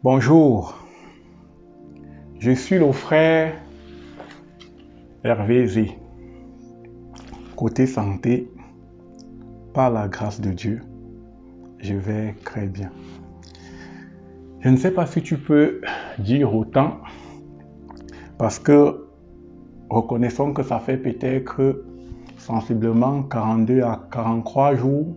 Bonjour, je suis le frère Hervé Zé. Côté santé, par la grâce de Dieu, je vais très bien. Je ne sais pas si tu peux dire autant, parce que reconnaissons que ça fait peut-être sensiblement 42 à 43 jours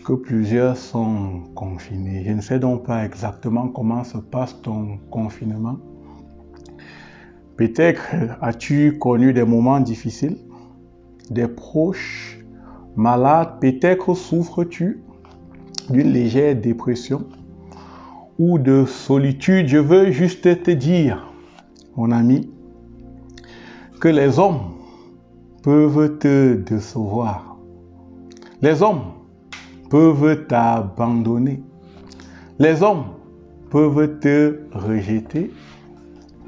que plusieurs sont confinés. Je ne sais donc pas exactement comment se passe ton confinement. Peut-être as-tu connu des moments difficiles, des proches malades, peut-être souffres-tu d'une légère dépression ou de solitude. Je veux juste te dire, mon ami, que les hommes peuvent te décevoir. Les hommes peuvent t'abandonner. Les hommes peuvent te rejeter,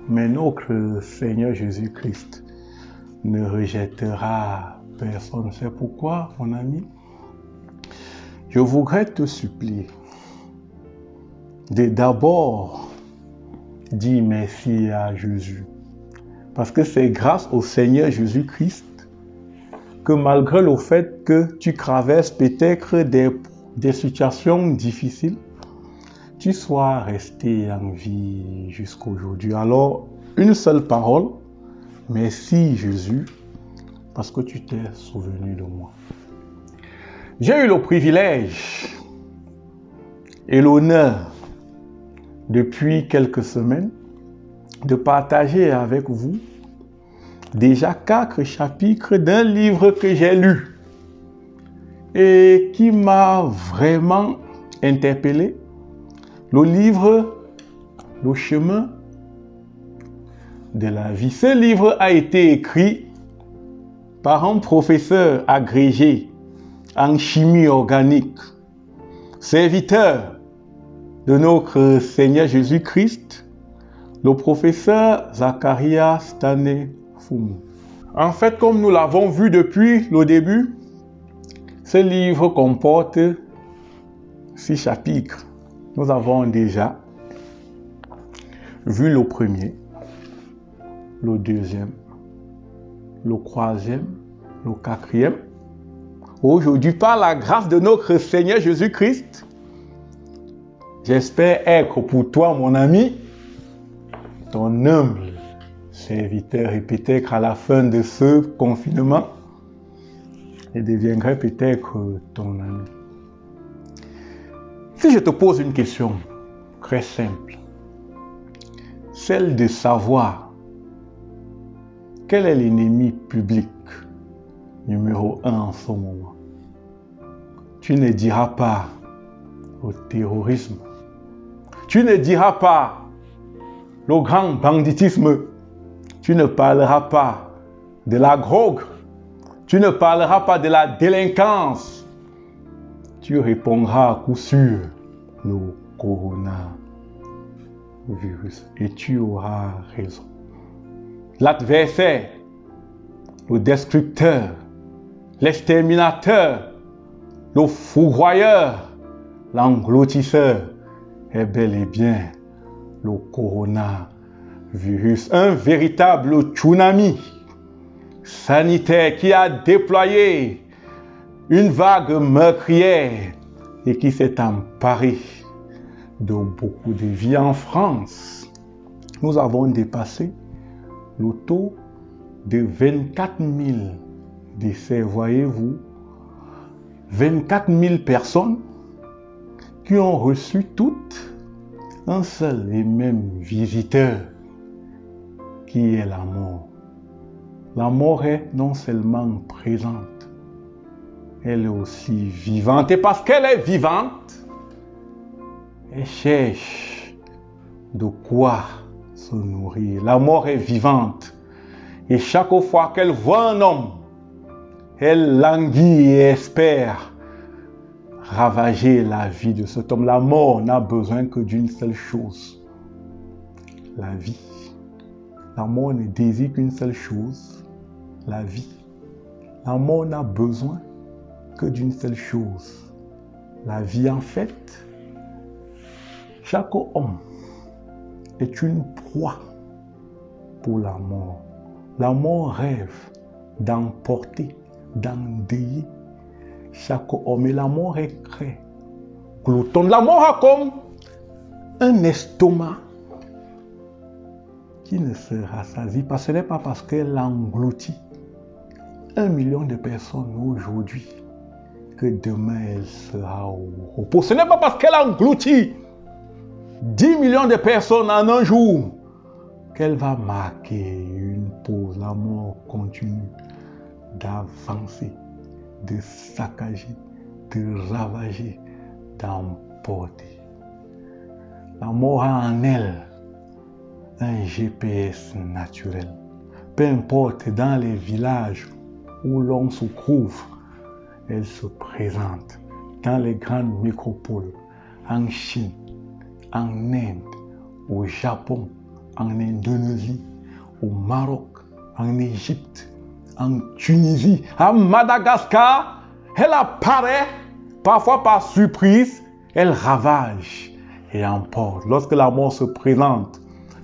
mais notre Seigneur Jésus-Christ ne rejettera personne. C'est pourquoi, mon ami, je voudrais te supplier de d'abord dire merci à Jésus. Parce que c'est grâce au Seigneur Jésus-Christ que malgré le fait que tu traverses peut-être des situations difficiles, tu sois resté en vie jusqu'à aujourd'hui. Alors, une seule parole, merci Jésus, parce que tu t'es souvenu de moi. J'ai eu le privilège et l'honneur depuis quelques semaines de partager avec vous déjà 4 chapitres d'un livre que j'ai lu et qui m'a vraiment interpellé. Le livre Le chemin de la vie. Ce livre a été écrit par un professeur agrégé en chimie organique, serviteur de notre Seigneur Jésus-Christ, le professeur Zacharias Stanley-Fumu. En fait, comme nous l'avons vu depuis le début, ce livre comporte 6 chapitres. Nous avons déjà vu le premier, le deuxième, le troisième, le quatrième. Aujourd'hui, par la grâce de notre Seigneur Jésus-Christ, j'espère être pour toi, mon ami, ton humble serviteur, et peut-être à la fin de ce confinement, je deviendrai peut-être ton ami. Si je te pose une question très simple, celle de savoir quel est l'ennemi public numéro 1 en ce moment, tu ne diras pas le terrorisme, tu ne diras pas le grand banditisme, tu ne parleras pas de la drogue, tu ne parleras pas de la délinquance, tu répondras à coup sûr le coronavirus. Et tu auras raison. L'adversaire, le destructeur, l'exterminateur, le foudroyeur, l'engloutisseur est bel et bien le coronavirus. Un véritable tsunami sanitaire qui a déployé une vague meurtrière et qui s'est emparée de beaucoup de vies. En France, nous avons dépassé le taux de 24 000 décès. Voyez-vous, 24 000 personnes qui ont reçu toutes un seul et même visiteur, qui est la mort. La mort est non seulement présente, elle est aussi vivante. Et parce qu'elle est vivante, elle cherche de quoi se nourrir. La mort est vivante. Et chaque fois qu'elle voit un homme, elle languit et espère ravager la vie de cet homme. La mort n'a besoin que d'une seule chose, la vie. La mort ne désire qu'une seule chose, la vie. La mort n'a besoin que d'une seule chose, la vie. En fait, Chaque homme est une proie pour la mort. La mort rêve d'emporter, d'endeuiller chaque homme. Et la mort est très gloutonne. La mort a comme un estomac qui ne se rassasie pas. Ce n'est pas parce qu'elle engloutit 1 million de personnes aujourd'hui que demain elle sera au repos. Ce n'est pas parce qu'elle engloutit 10 millions de personnes en un jour qu'elle va marquer une pause. La mort continue d'avancer, de saccager, de ravager, d'emporter. La mort a en elle un GPS naturel. Peu importe dans les villages où l'on se trouve, elle se présente dans les grandes métropoles, en Chine, en Inde, au Japon, en Indonésie, au Maroc, en Égypte, en Tunisie, à Madagascar. Elle apparaît parfois par surprise, elle ravage et emporte. Lorsque la mort se présente,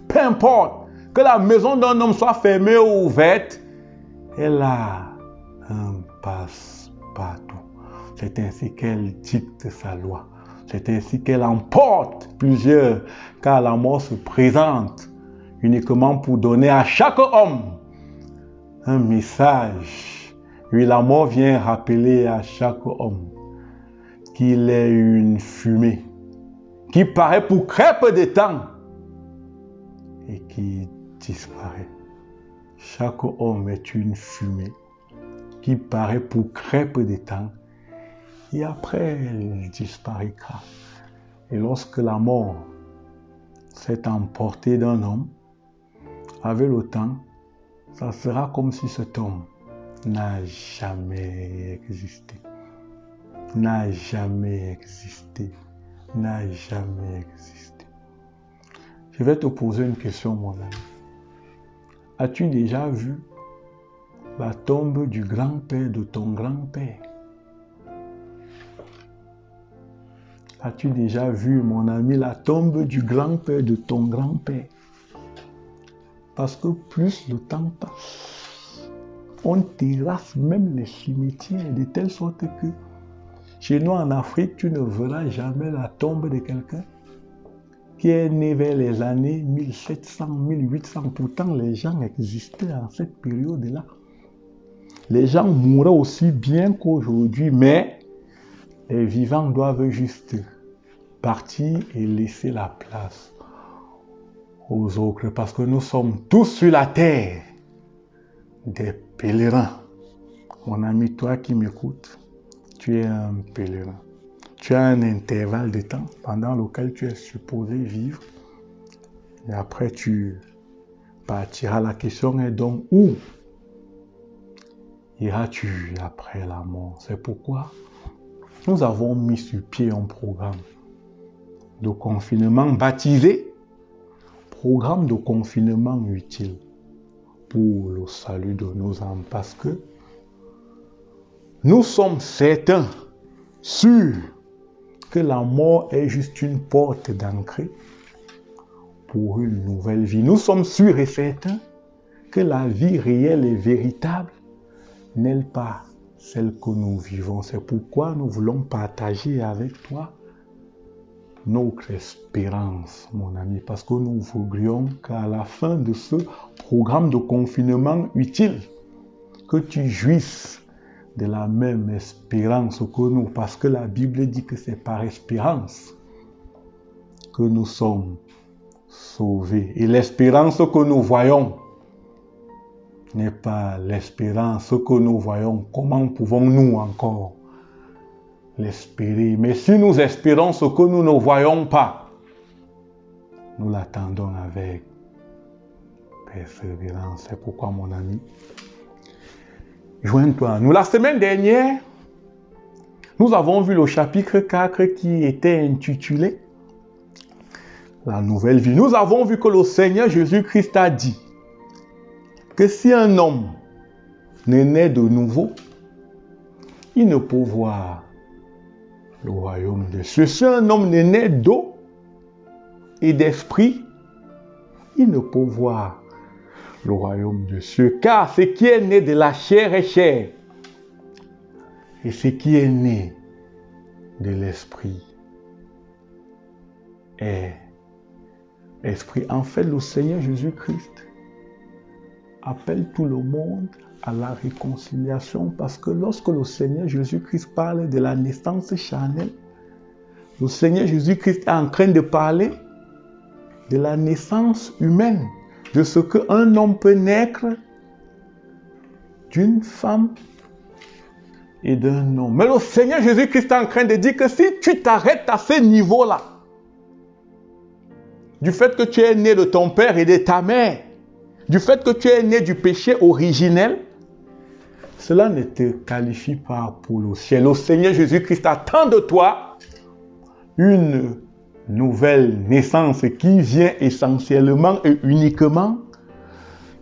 peu importe que la maison d'un homme soit fermée ou ouverte, elle a un passe-partout. C'est ainsi qu'elle dicte sa loi. C'est ainsi qu'elle emporte plusieurs, car la mort se présente uniquement pour donner à chaque homme un message. Oui, la mort vient rappeler à chaque homme qu'il est une fumée qui paraît pour très de temps et qui disparaît. Chaque homme est une fumée qui paraît pour très peu de temps et après elle disparaîtra. Et lorsque la mort s'est emportée d'un homme, avec le temps, ça sera comme si cet homme n'a jamais existé. N'a jamais existé. N'a jamais existé. Je vais te poser une question, mon ami. As-tu déjà vu la tombe du grand-père de ton grand-père? As-tu déjà vu, mon ami, la tombe du grand-père de ton grand-père? Parce que plus le temps passe, on terrasse même les cimetières de telle sorte que chez nous en Afrique, tu ne verras jamais la tombe de quelqu'un qui est né vers les années 1700, 1800. Pourtant, les gens existaient en cette période-là. Les gens mouraient aussi bien qu'aujourd'hui, mais les vivants doivent juste partir et laisser la place aux autres, parce que nous sommes tous sur la terre des pèlerins. Mon ami, toi qui m'écoutes, tu es un pèlerin. Tu as un intervalle de temps pendant lequel tu es supposé vivre et après tu partiras. La question est donc où iras-tu après la mort? C'est pourquoi nous avons mis sur pied un programme de confinement baptisé programme de confinement utile pour le salut de nos âmes, parce que nous sommes certains, sûrs, que la mort est juste une porte d'entrée pour une nouvelle vie. Nous sommes sûrs et certains que la vie réelle et véritable n'est pas celle que nous vivons. C'est pourquoi nous voulons partager avec toi notre espérance, mon ami, parce que nous voudrions qu'à la fin de ce programme de confinement utile, que tu jouisses de la même espérance que nous, parce que la Bible dit que c'est par espérance que nous sommes sauvés. Et l'espérance que nous voyons n'est pas l'espérance que nous voyons. Comment pouvons-nous encore l'espérer? Mais si nous espérons ce que nous ne voyons pas, nous l'attendons avec persévérance. C'est pourquoi, mon ami, joins-toi à nous. La semaine dernière, nous avons vu le chapitre 4 qui était intitulé La nouvelle vie. Nous avons vu que le Seigneur Jésus-Christ a dit que si un homme n'est né de nouveau, il ne peut voir le royaume des cieux. Si un homme n'est né d'eau et d'esprit, ils ne peuvent voir le royaume de cieux. Car ce qui est né de la chair est chair. Et ce qui est né de l'esprit est esprit. En fait, le Seigneur Jésus-Christ appelle tout le monde à la réconciliation, parce que lorsque le Seigneur Jésus-Christ parle de la naissance charnelle, le Seigneur Jésus-Christ est en train de parler de la naissance humaine, de ce qu'un homme peut naître d'une femme et d'un homme. Mais le Seigneur Jésus-Christ est en train de dire que si tu t'arrêtes à ce niveau-là, du fait que tu es né de ton père et de ta mère, du fait que tu es né du péché originel, cela ne te qualifie pas pour le ciel. Le Seigneur Jésus-Christ attend de toi une nouvelle naissance qui vient essentiellement et uniquement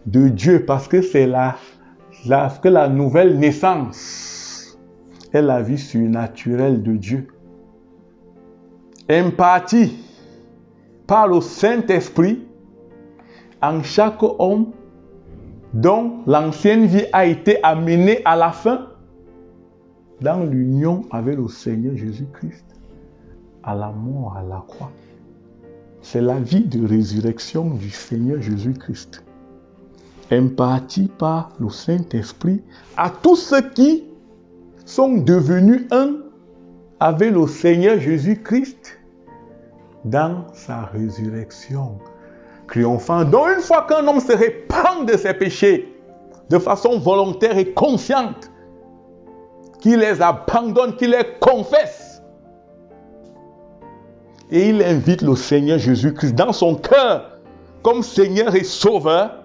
de Dieu, parce que c'est la nouvelle naissance est la vie surnaturelle de Dieu, impartie par le Saint-Esprit en chaque homme, dont l'ancienne vie a été amenée à la fin dans l'union avec le Seigneur Jésus-Christ à la mort, à la croix. C'est la vie de résurrection du Seigneur Jésus-Christ, impartie par le Saint-Esprit à tous ceux qui sont devenus un avec le Seigneur Jésus-Christ dans sa résurrection triomphante. Donc une fois qu'un homme se répand de ses péchés de façon volontaire et consciente, qu'il les abandonne, qu'il les confesse, et il invite le Seigneur Jésus-Christ dans son cœur comme Seigneur et Sauveur,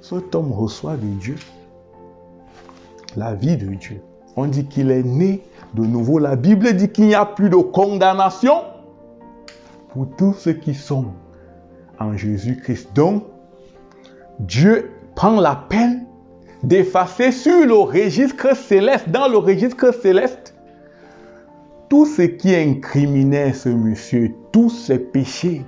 cet homme reçoit de Dieu la vie de Dieu. On dit qu'il est né de nouveau. La Bible dit qu'il n'y a plus de condamnation pour tous ceux qui sont en Jésus-Christ. Donc, Dieu prend la peine d'effacer sur le registre céleste, dans le registre céleste, tout ce qui incriminait ce monsieur, tous ses péchés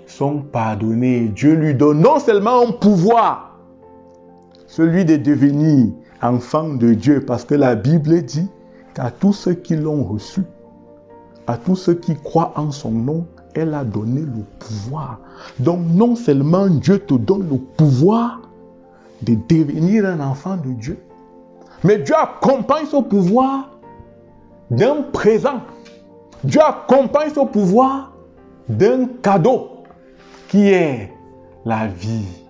sont pardonnés. Dieu lui donne non seulement un pouvoir, celui de devenir enfant de Dieu, parce que la Bible dit qu'à tous ceux qui l'ont reçu, à tous ceux qui croient en son nom, elle a donné le pouvoir. Donc non seulement Dieu te donne le pouvoir de devenir un enfant de Dieu, mais Dieu accompagne ce pouvoir d'un présent. Dieu accompagne ce pouvoir d'un cadeau qui est la vie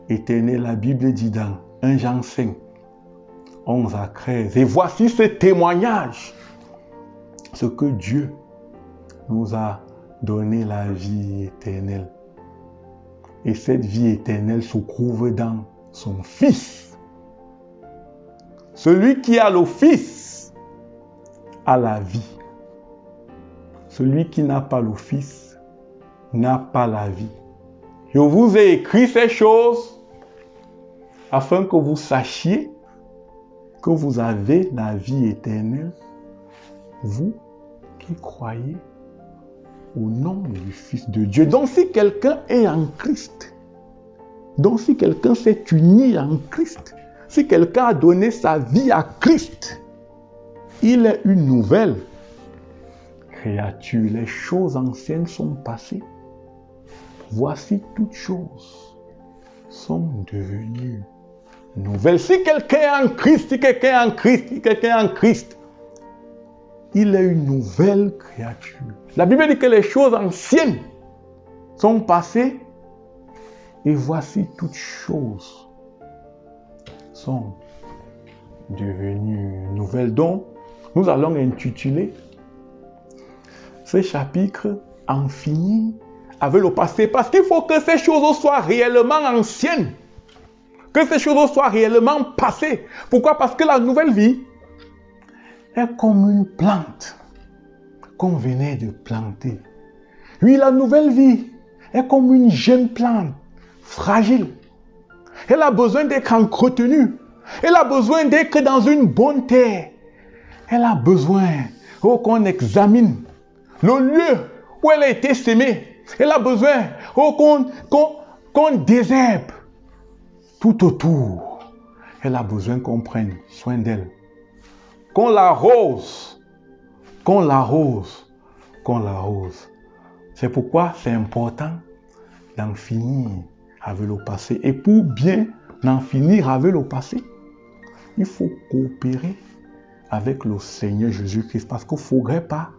éternelle. La Bible dit dans 1 Jean 5, 11 à 13. Et voici ce témoignage, ce que Dieu nous a donné, la vie éternelle. Et cette vie éternelle se trouve dans son Fils. Celui qui a le Fils a la vie. Celui qui n'a pas le Fils n'a pas la vie. Je vous ai écrit ces choses afin que vous sachiez que vous avez la vie éternelle, vous qui croyez au nom du Fils de Dieu. Donc si quelqu'un est en Christ, donc si quelqu'un s'est uni en Christ, si quelqu'un a donné sa vie à Christ, il est une nouvelle créature. Les choses anciennes sont passées. Voici toutes choses sont devenues nouvelles. Si quelqu'un est en Christ, si quelqu'un est en Christ, si quelqu'un est en Christ, il est une nouvelle créature. La Bible dit que les choses anciennes sont passées et voici toutes choses sont devenues nouvelles. Donc, nous allons intituler ce chapitre « En finir avec le passé » parce qu'il faut que ces choses soient réellement anciennes, que ces choses soient réellement passées. Pourquoi? Parce que la nouvelle vie est comme une plante qu'on venait de planter. Oui, la nouvelle vie est comme une jeune plante fragile. Elle a besoin d'être entretenue. Elle a besoin d'être dans une bonne terre. Elle a besoin qu'on examine le lieu où elle a été sémée. Elle a besoin qu'on désherbe tout autour. Elle a besoin qu'on prenne soin d'elle. Qu'on l'arrose. Qu'on l'arrose. Qu'on l'arrose. C'est pourquoi c'est important d'en finir avec le passé. Et pour bien en finir avec le passé, il faut coopérer avec le Seigneur Jésus-Christ. Parce qu'il ne faudrait pas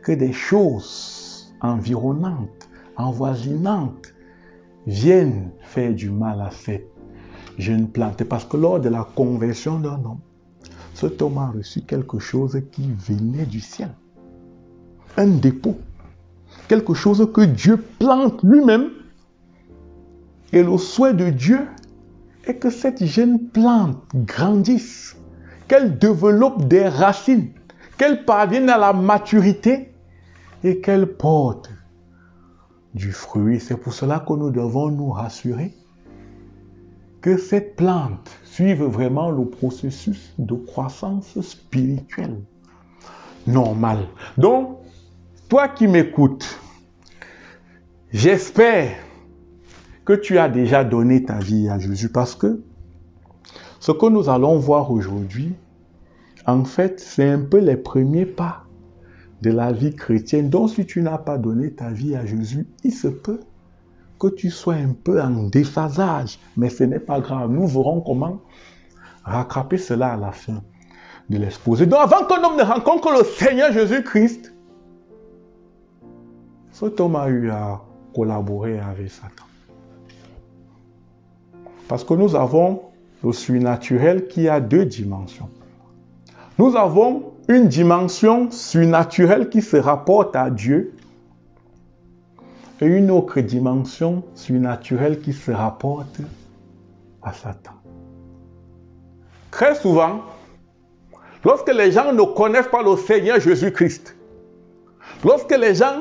que des choses environnantes, envoisinantes, viennent faire du mal à cette jeune plante. Parce que lors de la conversion d'un homme, cet homme a reçu quelque chose qui venait du ciel. Un dépôt. Quelque chose que Dieu plante lui-même. Et le souhait de Dieu est que cette jeune plante grandisse, qu'elle développe des racines, qu'elle parvienne à la maturité et qu'elle porte du fruit. C'est pour cela que nous devons nous rassurer que cette plante suive vraiment le processus de croissance spirituelle normal. Donc, toi qui m'écoutes, j'espère que tu as déjà donné ta vie à Jésus parce que ce que nous allons voir aujourd'hui, en fait, c'est un peu les premiers pas de la vie chrétienne. Donc, si tu n'as pas donné ta vie à Jésus, il se peut que tu sois un peu en déphasage, mais ce n'est pas grave. Nous verrons comment rattraper cela à la fin de l'exposé. Donc, avant qu'un homme ne rencontre le Seigneur Jésus-Christ, cet homme a eu à collaborer avec Satan. Parce que nous avons le surnaturel qui a deux dimensions. Nous avons une dimension surnaturelle qui se rapporte à Dieu et une autre dimension surnaturelle qui se rapporte à Satan. Très souvent, lorsque les gens ne connaissent pas le Seigneur Jésus-Christ, lorsque les gens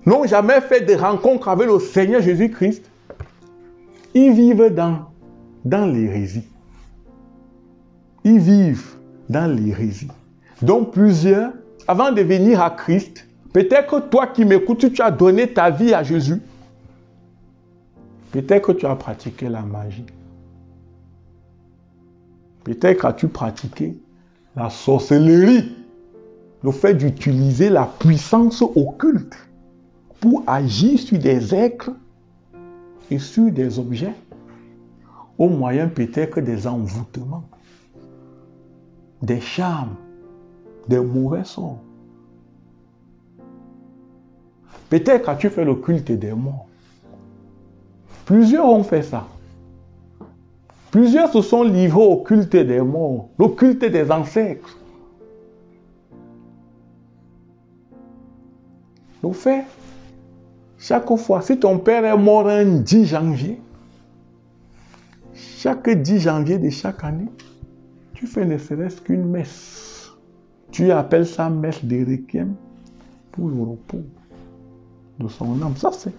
n'ont jamais fait de rencontre avec le Seigneur Jésus-Christ, ils vivent dans l'hérésie. Ils vivent dans l'hérésie. Donc plusieurs, avant de venir à Christ, peut-être que toi qui m'écoutes, tu as donné ta vie à Jésus. Peut-être que tu as pratiqué la magie. Peut-être que tu as pratiqué la sorcellerie. Le fait d'utiliser la puissance occulte pour agir sur des êtres et sur des objets, au moyen peut-être des envoûtements, des charmes, des mauvais sorts. Peut-être as-tu fait le culte des morts. Plusieurs ont fait ça. Plusieurs se sont livrés au culte des morts, le culte des ancêtres. Le fait, chaque fois, si ton père est mort un 10 janvier, chaque 10 janvier de chaque année, tu fais ne serait-ce qu'une messe. Tu appelles ça messe de requiem pour le repos de son âme. Ça, c'est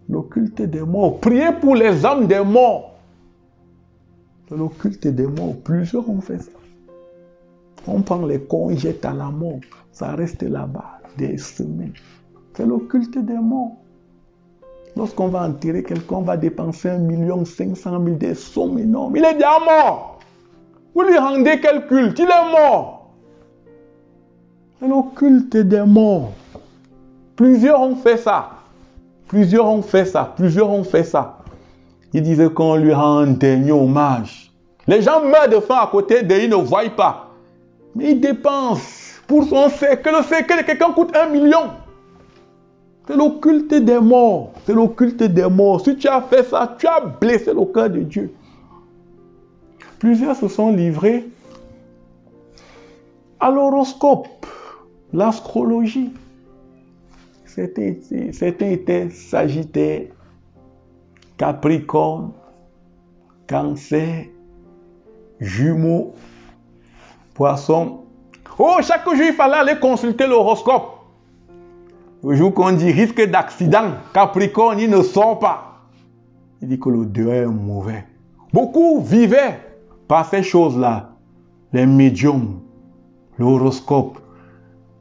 le culte des morts. Prier pour les âmes des morts. C'est le culte des morts. Plusieurs ont fait ça. On prend les corps, on jette à la mort. Ça reste là-bas des semaines. C'est le culte des morts. Lorsqu'on va enterrer quelqu'un, on va dépenser 1 500 000, des sommes énormes. Il est déjà mort. Vous lui rendez quel culte? Il est mort. C'est le culte des morts. Plusieurs ont fait ça. Plusieurs ont fait ça. Plusieurs ont fait ça. Il disait qu'on lui rend un dernier hommage. Les gens meurent de faim à côté d'eux, ils ne voient pas. Mais ils dépensent pour son cercle. Le cercle de quelqu'un coûte 1 million. C'est le culte des morts. C'est le culte des morts. Si tu as fait ça, tu as blessé le cœur de Dieu. Plusieurs se sont livrés à l'horoscope, l'astrologie. Certains étaient Sagittaire, Capricorne, Cancer, Jumeaux, Poisson. Oh, chaque jour, il fallait aller consulter l'horoscope. Le jour qu'on dit risque d'accident, Capricorne, il ne sort pas. Il dit que le dehors est mauvais. Beaucoup vivaient par ces choses-là. Les médiums, l'horoscope.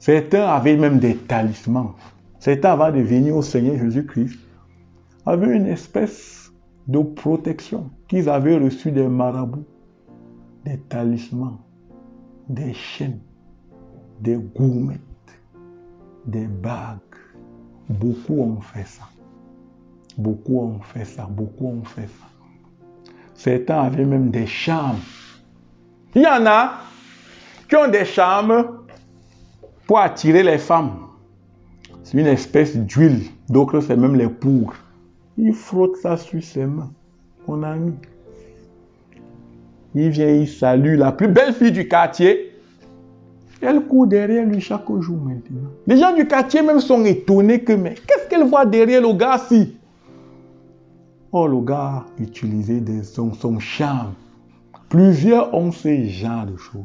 Certains avaient même des talismans. Certains, avant de venir au Seigneur Jésus-Christ, avaient une espèce de protection qu'ils avaient reçue des marabouts, des talismans, des chaînes, des gourmettes, des bagues. Beaucoup ont fait ça. Beaucoup ont fait ça. Beaucoup ont fait ça. Certains avaient même des charmes. Il y en a qui ont des charmes pour attirer les femmes. C'est une espèce d'huile. D'autres, c'est même les poudres. Il frotte ça sur ses mains. Mon ami. Il vient, il salue la plus belle fille du quartier. Elle court derrière lui chaque jour maintenant. Les gens du quartier même sont étonnés que, mais qu'est-ce qu'elle voit derrière le gars-ci? Oh, le gars utilisait son charme. Plusieurs ont ce genre de choses.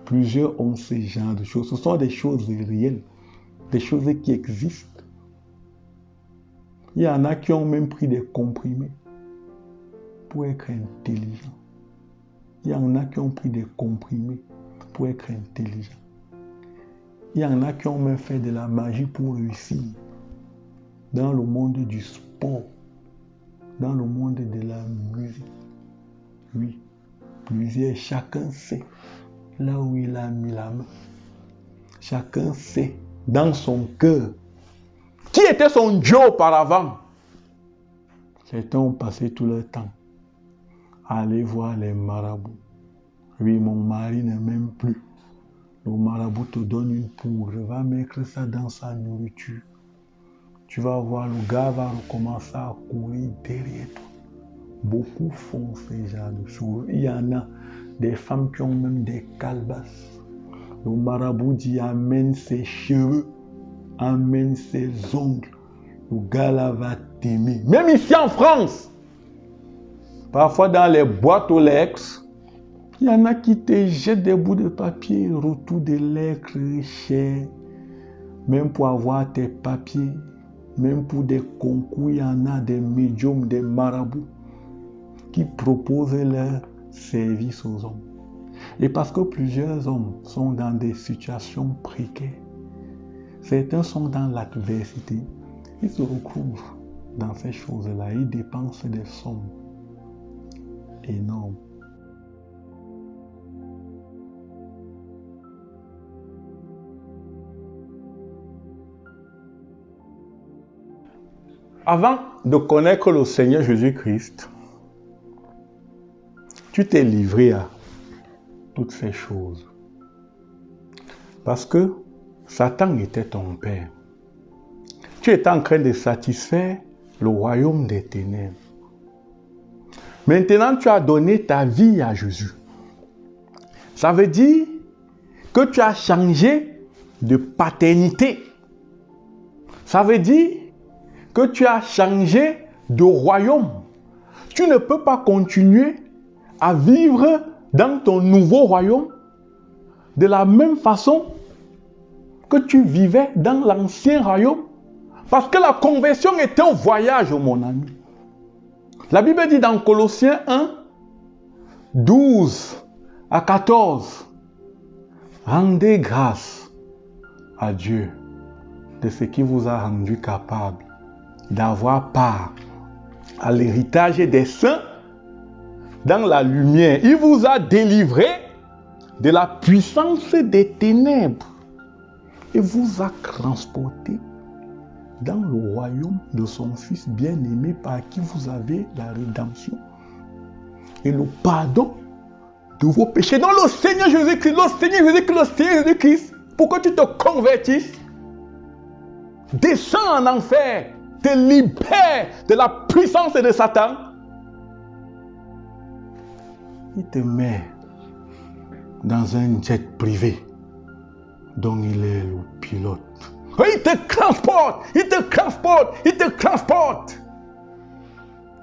Plusieurs ont ce genre de choses. Ce sont des choses réelles. Des choses qui existent. Il y en a qui ont même pris des comprimés pour être intelligents. Il y en a qui ont pris des comprimés pour être intelligents. Il y en a qui ont même fait de la magie pour réussir. Dans le monde du sport, dans le monde de la musique. Oui, plusieurs, chacun sait là où il a mis la main. Chacun sait dans son cœur qui était son Dieu auparavant. Certains ont passé tout leur temps à aller voir les marabouts. Oui, mon mari ne m'aime plus. Le marabout te donne une poudre, va mettre ça dans sa nourriture. Tu vas voir, le gars va recommencer à courir derrière toi. Beaucoup font ce genre de choses. Il y en a des femmes qui ont même des calebasses. Le marabout dit amène ses cheveux, amène ses ongles. Le gars là va t'aimer. Même ici en France, parfois dans les boîtes aux lettres, il y en a qui te jettent des bouts de papier, retour de lettres chers. Même pour avoir tes papiers, même pour des concours, il y en a des médiums, des marabouts qui proposent leur service aux hommes. Et parce que plusieurs hommes sont dans des situations précaires, certains sont dans l'adversité, ils se retrouvent dans ces choses-là, ils dépensent des sommes énormes. Avant de connaître le Seigneur Jésus-Christ, tu t'es livré à toutes ces choses. Parce que Satan était ton père. Tu étais en train de satisfaire le royaume des ténèbres. Maintenant, tu as donné ta vie à Jésus. Ça veut dire que tu as changé de paternité. Ça veut dire que tu as changé de royaume. Tu ne peux pas continuer à vivre dans ton nouveau royaume de la même façon que tu vivais dans l'ancien royaume. Parce que la conversion est un voyage, mon ami. La Bible dit dans Colossiens 1, 12 à 14, rendez grâce à Dieu de ce qui vous a rendu capable d'avoir part à l'héritage des saints dans la lumière. Il vous a délivré de la puissance des ténèbres et vous a transporté dans le royaume de son Fils bien-aimé par qui vous avez la rédemption et le pardon de vos péchés. Donc le Seigneur Jésus-Christ, pour que tu te convertisses, descend en enfer, te libère de la puissance de Satan. Il te met dans un jet privé dont il est le pilote. Il te transporte, il te transporte, il te transporte.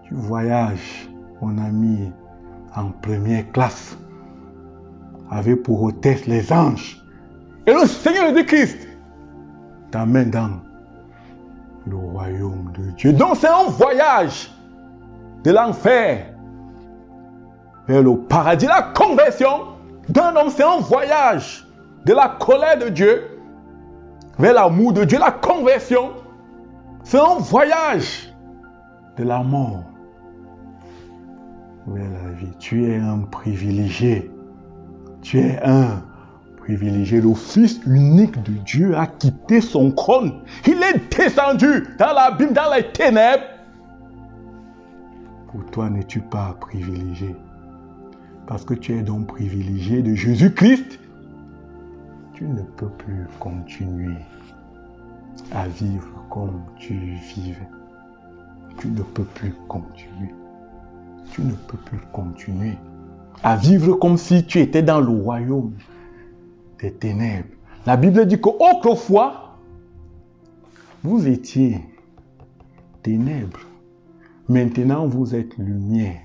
Tu voyages, mon ami, en première classe, avec pour hôtesse les anges. Et le Seigneur Jésus-Christ t'amène dans le royaume de Dieu. Donc c'est un voyage de l'enfer vers le paradis. La conversion d'un homme, c'est un voyage de la colère de Dieu vers l'amour de Dieu. La conversion, c'est un voyage de la mort vers la vie. Tu es un privilégié. Tu es un privilégié. Le Fils unique de Dieu a quitté son trône. Il est descendu dans l'abîme, dans les ténèbres. Pour toi, n'es-tu pas privilégié? Parce que tu es donc privilégié de Jésus-Christ. Tu ne peux plus continuer à vivre comme tu vivais. Tu ne peux plus continuer. Tu ne peux plus continuer à vivre comme si tu étais dans le royaume des ténèbres. La Bible dit qu'autrefois, vous étiez ténèbres. Maintenant, vous êtes lumière.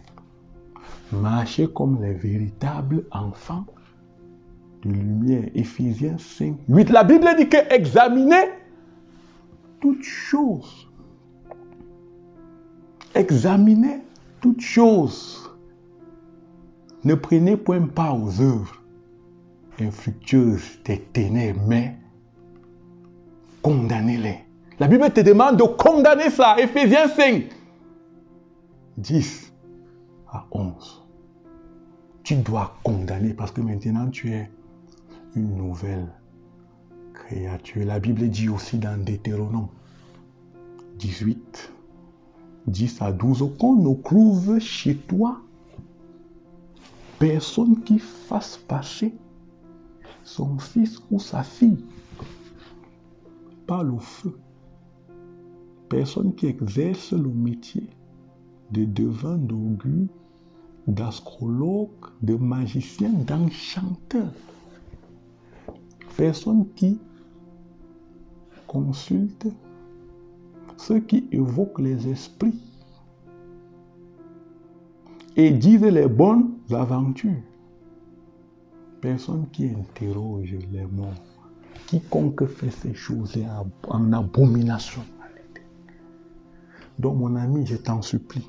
Marchez comme les véritables enfants de lumière. Éphésiens 5, 8. La Bible dit que examinez toutes choses. Examinez toutes choses. Ne prenez point part aux œuvres infructueuses des ténèbres, mais condamnez-les. La Bible te demande de condamner ça. Éphésiens 5, 10 à 11. Tu dois condamner parce que maintenant tu es une nouvelle créature. La Bible dit aussi dans Deutéronome 18, 10 à 12, qu'on ne trouve chez toi personne qui fasse passer son fils ou sa fille par le feu. Personne qui exerce le métier de devin, d'auguire, d'astrologue, de magicien, d'enchanteur. Personne qui consulte ceux qui évoquent les esprits et disent les bonnes aventures. Personne qui interroge les morts. Quiconque fait ces choses est en abomination. Donc mon ami, je t'en supplie,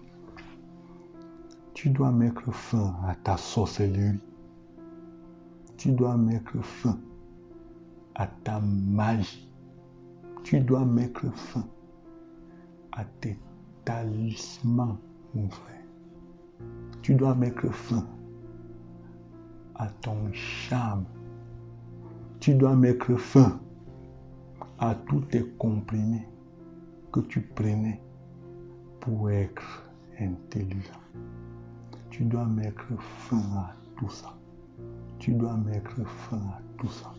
tu dois mettre fin à ta sorcellerie. Tu dois mettre fin à ta magie. Tu dois mettre fin à tes talismans, mon frère. Tu dois mettre fin à ton charme. Tu dois mettre fin à tous tes comprimés que tu prenais pour être intelligent. Tu dois mettre fin à tout ça. Tu dois mettre fin à tout ça.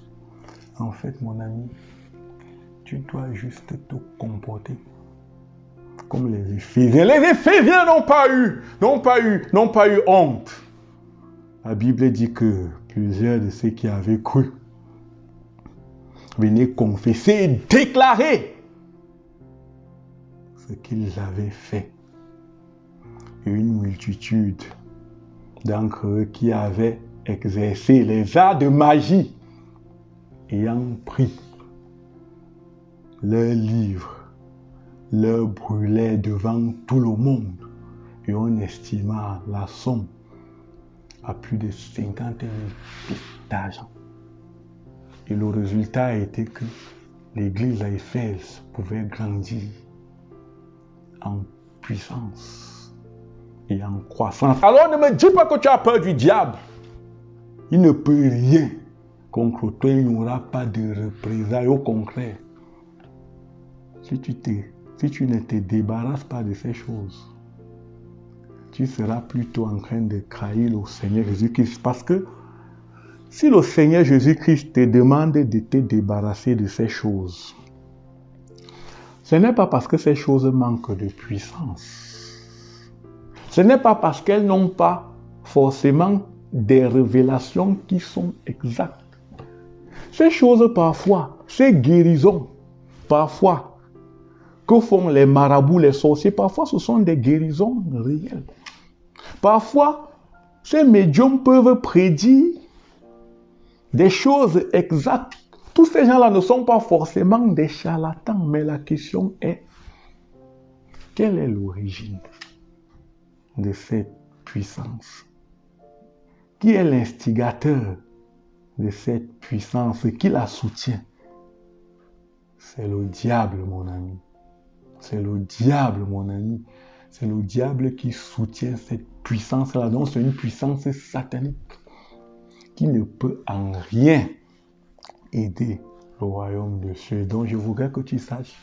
En fait, mon ami, tu dois juste te comporter comme les Éphésiens. Les Éphésiens n'ont pas eu honte. La Bible dit que plusieurs de ceux qui avaient cru venaient confesser et déclarer ce qu'ils avaient fait. Et une multitude d'entre eux qui avaient exercé les arts de magie, ayant pris leurs livres, leur brûlaient devant tout le monde et on estima la somme à plus de 50 000 pièces d'argent. Et le résultat a été que l'église à Éphèse pouvait grandir en puissance et en croissance. Alors ne me dis pas que tu as peur du diable. Il ne peut rien contre toi, il n'y aura pas de représailles. Au contraire, si tu ne te débarrasses pas de ces choses, tu seras plutôt en train de trahir le Seigneur Jésus-Christ. Parce que si le Seigneur Jésus-Christ te demande de te débarrasser de ces choses, ce n'est pas parce que ces choses manquent de puissance. Ce n'est pas parce qu'elles n'ont pas forcément des révélations qui sont exactes. Ces choses parfois, ces guérisons, parfois, que font les marabouts, les sorciers, parfois ce sont des guérisons réelles. Parfois, ces médiums peuvent prédire des choses exactes. Tous ces gens-là ne sont pas forcément des charlatans, mais la question est, quelle est l'origine de cette puissance? Qui est l'instigateur de cette puissance? Qui la soutient? C'est le diable, mon ami. C'est le diable, mon ami. C'est le diable qui soutient cette puissance-là. Donc, c'est une puissance satanique qui ne peut en rien aider le royaume de Dieu. Donc, je voudrais que tu saches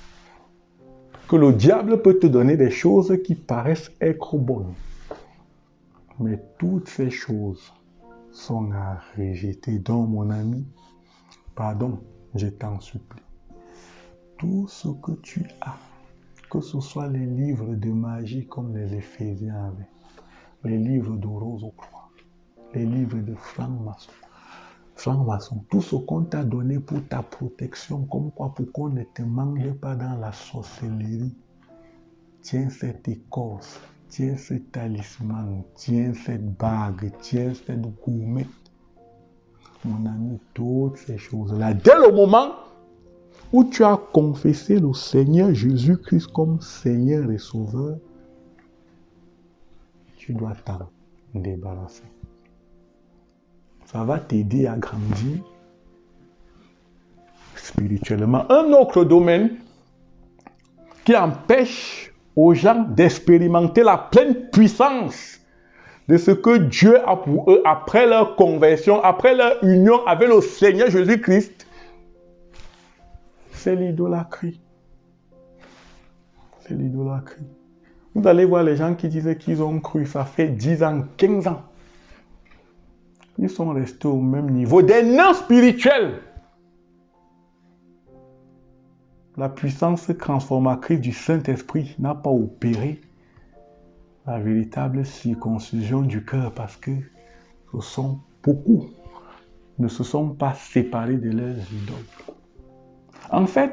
que le diable peut te donner des choses qui paraissent être bonnes. Mais toutes ces choses sont à rejeter. Donc, mon ami, pardon, je t'en supplie. Tout ce que tu as, que ce soit les livres de magie comme les Éphésiens avaient, les livres de Rose au Croix, les livres de franc-maçon, tout ce qu'on t'a donné pour ta protection, comme quoi pour qu'on ne te mange pas dans la sorcellerie, tiens cette écorce, tiens ce talisman, tiens cette bague, tiens cette gourmette. Mon ami, toutes ces choses-là, dès le moment où tu as confessé le Seigneur Jésus-Christ comme Seigneur et Sauveur, tu dois t'en débarrasser. Ça va t'aider à grandir spirituellement. Un autre domaine qui empêche aux gens d'expérimenter la pleine puissance de ce que Dieu a pour eux après leur conversion, après leur union avec le Seigneur Jésus-Christ, c'est l'idolâtrie. C'est l'idolâtrie. Vous allez voir les gens qui disaient qu'ils ont cru, ça fait 10 ans, 15 ans. Ils sont restés au même niveau. Des nains spirituels. La puissance transformatrice du Saint-Esprit n'a pas opéré la véritable circoncision du cœur parce que beaucoup ne se sont pas séparés de leurs idoles. En fait,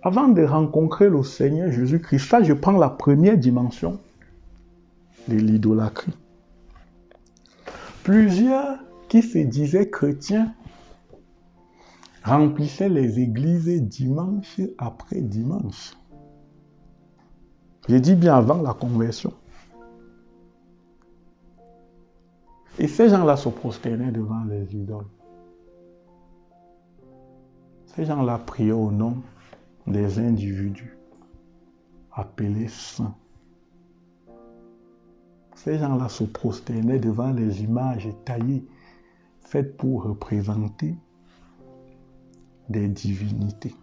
avant de rencontrer le Seigneur Jésus-Christ, ça je prends la première dimension de l'idolâtrie. Plusieurs qui se disaient chrétiens remplissaient les églises dimanche après dimanche. Je dis bien avant la conversion. Et ces gens-là se prosternaient devant les idoles. Ces gens-là priaient au nom des individus appelés saints. Ces gens-là se prosternaient devant les images taillées, faites pour représenter des divinités.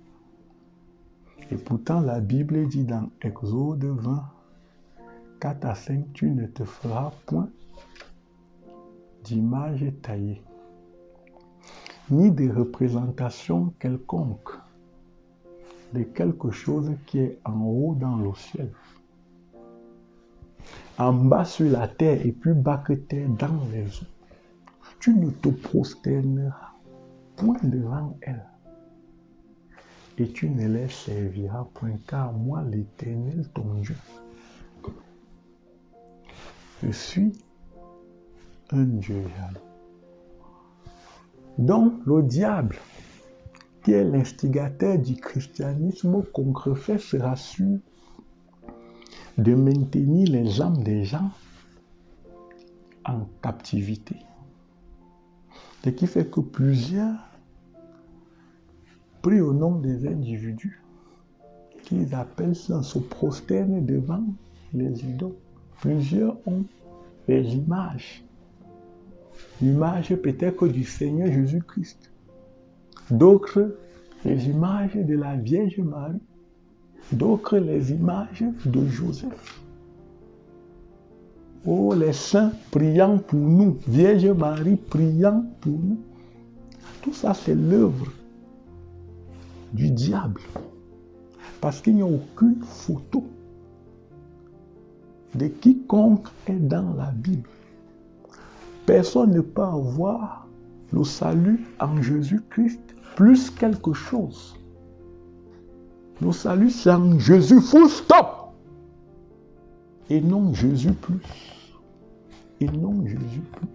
Et pourtant, la Bible dit dans Exode 20, 4 à 5, tu ne te feras point d'image taillée, ni de représentation quelconque de quelque chose qui est en haut dans le ciel, en bas sur la terre et plus bas que terre dans les eaux. Tu ne te prosterneras point devant elles et tu ne les serviras point, car moi, l'Éternel, ton Dieu, je suis un Dieu jaloux. Donc, le diable, qui est l'instigateur du christianisme contrefait, sera sûr de maintenir les âmes des gens en captivité. Ce qui fait que plusieurs prient au nom des individus qu'ils appellent ça, se prosternent devant les idoles. Plusieurs ont les images. L'image peut-être du Seigneur Jésus-Christ. D'autres, les images de la Vierge Marie. D'autres, les images de Joseph. Oh, les saints priant pour nous. Vierge Marie priant pour nous. Tout ça, c'est l'œuvre du diable. Parce qu'il n'y a aucune photo de quiconque est dans la Bible. Personne ne peut avoir le salut en Jésus-Christ plus quelque chose. Le salut, c'est en Jésus, full stop. Et non Jésus plus. Et non Jésus plus.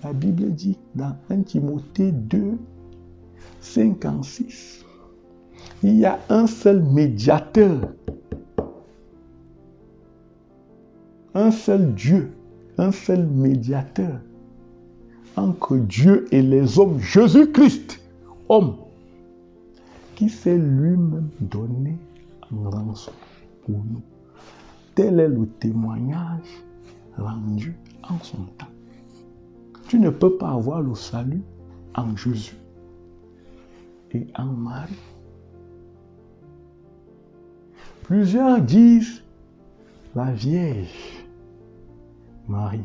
La Bible dit dans 1 Timothée 2, 56, il y a un seul médiateur, un seul Dieu, un seul médiateur entre Dieu et les hommes, Jésus-Christ, homme, qui s'est lui-même donné en rançon pour nous. Tel est le témoignage rendu en son temps. Tu ne peux pas avoir le salut en Jésus et en Marie. Plusieurs disent la Vierge Marie.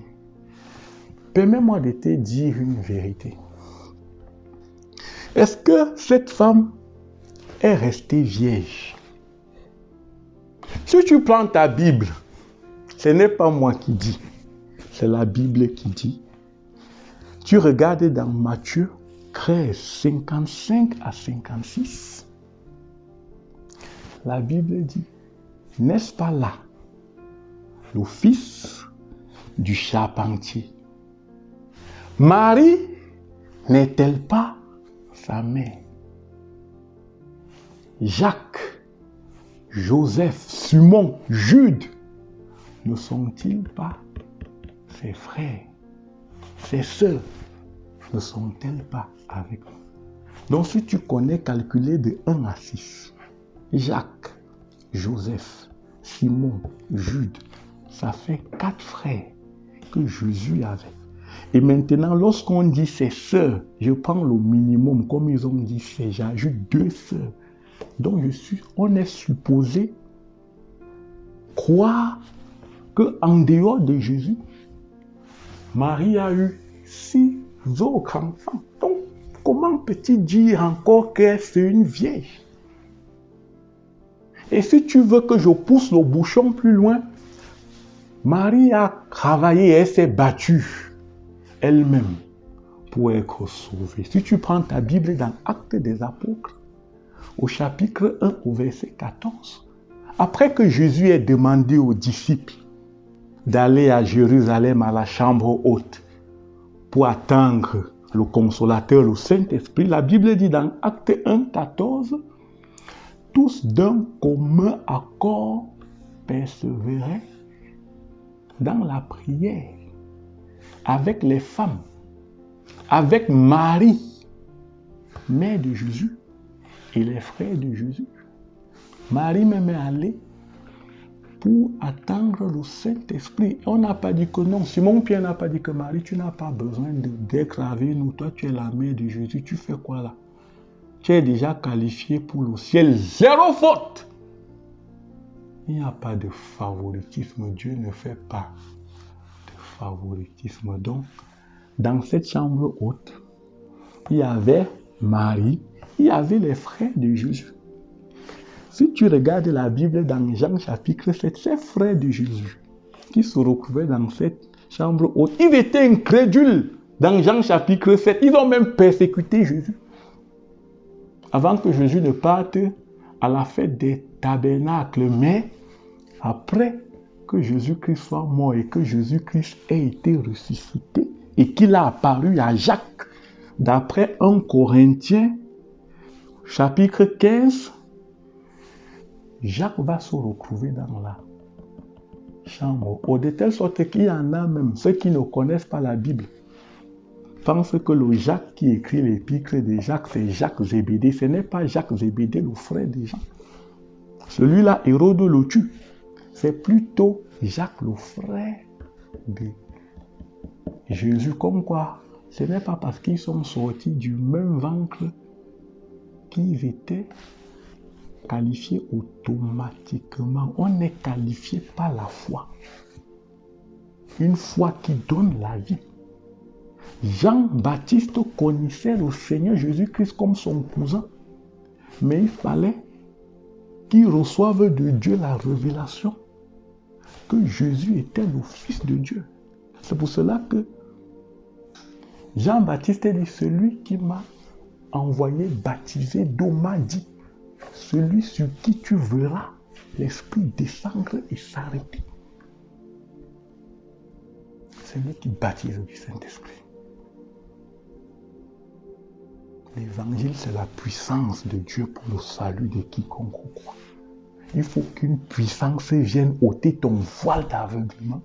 Permets-moi de te dire une vérité. Est-ce que cette femme est restée vierge? Si tu prends ta Bible, ce n'est pas moi qui dis, c'est la Bible qui dit. Tu regardes dans Matthieu 13, 55 à 56. La Bible dit, n'est-ce pas là le fils du charpentier? Marie n'est-elle pas sa mère? Jacques, Joseph, Simon, Jude, ne sont-ils pas ses frères? Ses sœurs ne sont-elles pas avec nous? Donc si tu connais calculer de 1 à 6, Jacques, Joseph, Simon, Jude, ça fait 4 frères que Jésus avait. Et maintenant, lorsqu'on dit ses sœurs, je prends le minimum, comme ils ont dit, j'ajoute 2 sœurs. Donc on est supposé croire qu'en dehors de Jésus, Marie a eu 6 autres enfants. Donc, comment peut-il dire encore que c'est une vierge? Et si tu veux que je pousse le bouchon plus loin, Marie a travaillé et elle s'est battue elle-même pour être sauvée. Si tu prends ta Bible dans Actes des Apôtres, au chapitre 1, au verset 14, après que Jésus ait demandé aux disciples d'aller à Jérusalem à la chambre haute pour attendre le Consolateur, le Saint-Esprit, la Bible dit dans Acte 1, 14, tous d'un commun accord persévéraient dans la prière avec les femmes, avec Marie, mère de Jésus, et les frères de Jésus. Marie même est allée pour attendre le Saint-Esprit. On n'a pas dit que non. Simon-Pierre n'a pas dit que Marie, tu n'as pas besoin d'être avec nous. Toi, tu es la mère de Jésus. Tu fais quoi là? Tu es déjà qualifié pour le ciel. 0 faute. Il n'y a pas de favoritisme. Dieu ne fait pas de favoritisme. Donc, dans cette chambre haute, il y avait Marie, il y avait les frères de Jésus. Si tu regardes la Bible dans Jean chapitre 7, ces frères de Jésus qui se retrouvaient dans cette chambre haute, ils étaient incrédules dans Jean chapitre 7. Ils ont même persécuté Jésus. Avant que Jésus ne parte à la fête des tabernacles, mais après que Jésus-Christ soit mort et que Jésus-Christ ait été ressuscité et qu'il a apparu à Jacques, d'après 1 Corinthiens chapitre 15, Jacques va se retrouver dans la chambre haute, de telle sorte qu'il y en a même, ceux qui ne connaissent pas la Bible, pensent que le Jacques qui écrit l'épître de Jacques, c'est Jacques Zébédée. Ce n'est pas Jacques Zébédée, le frère de Jean. Celui-là, Hérode le tue. C'est plutôt Jacques, le frère de Jésus. Comme quoi, ce n'est pas parce qu'ils sont sortis du même ventre qu'ils étaient qualifiés automatiquement. On est qualifié par la foi. Une foi qui donne la vie. Jean-Baptiste connaissait le Seigneur Jésus-Christ comme son cousin. Mais il fallait qu'il reçoive de Dieu la révélation que Jésus était le Fils de Dieu. C'est pour cela que Jean-Baptiste dit, celui qui m'a envoyé baptiser d'eau m'a dit, celui sur qui tu verras l'Esprit descendre et s'arrêter. C'est lui qui baptise du Saint-Esprit. L'évangile, c'est la puissance de Dieu pour le salut de quiconque croit. Il faut qu'une puissance vienne ôter ton voile d'aveuglement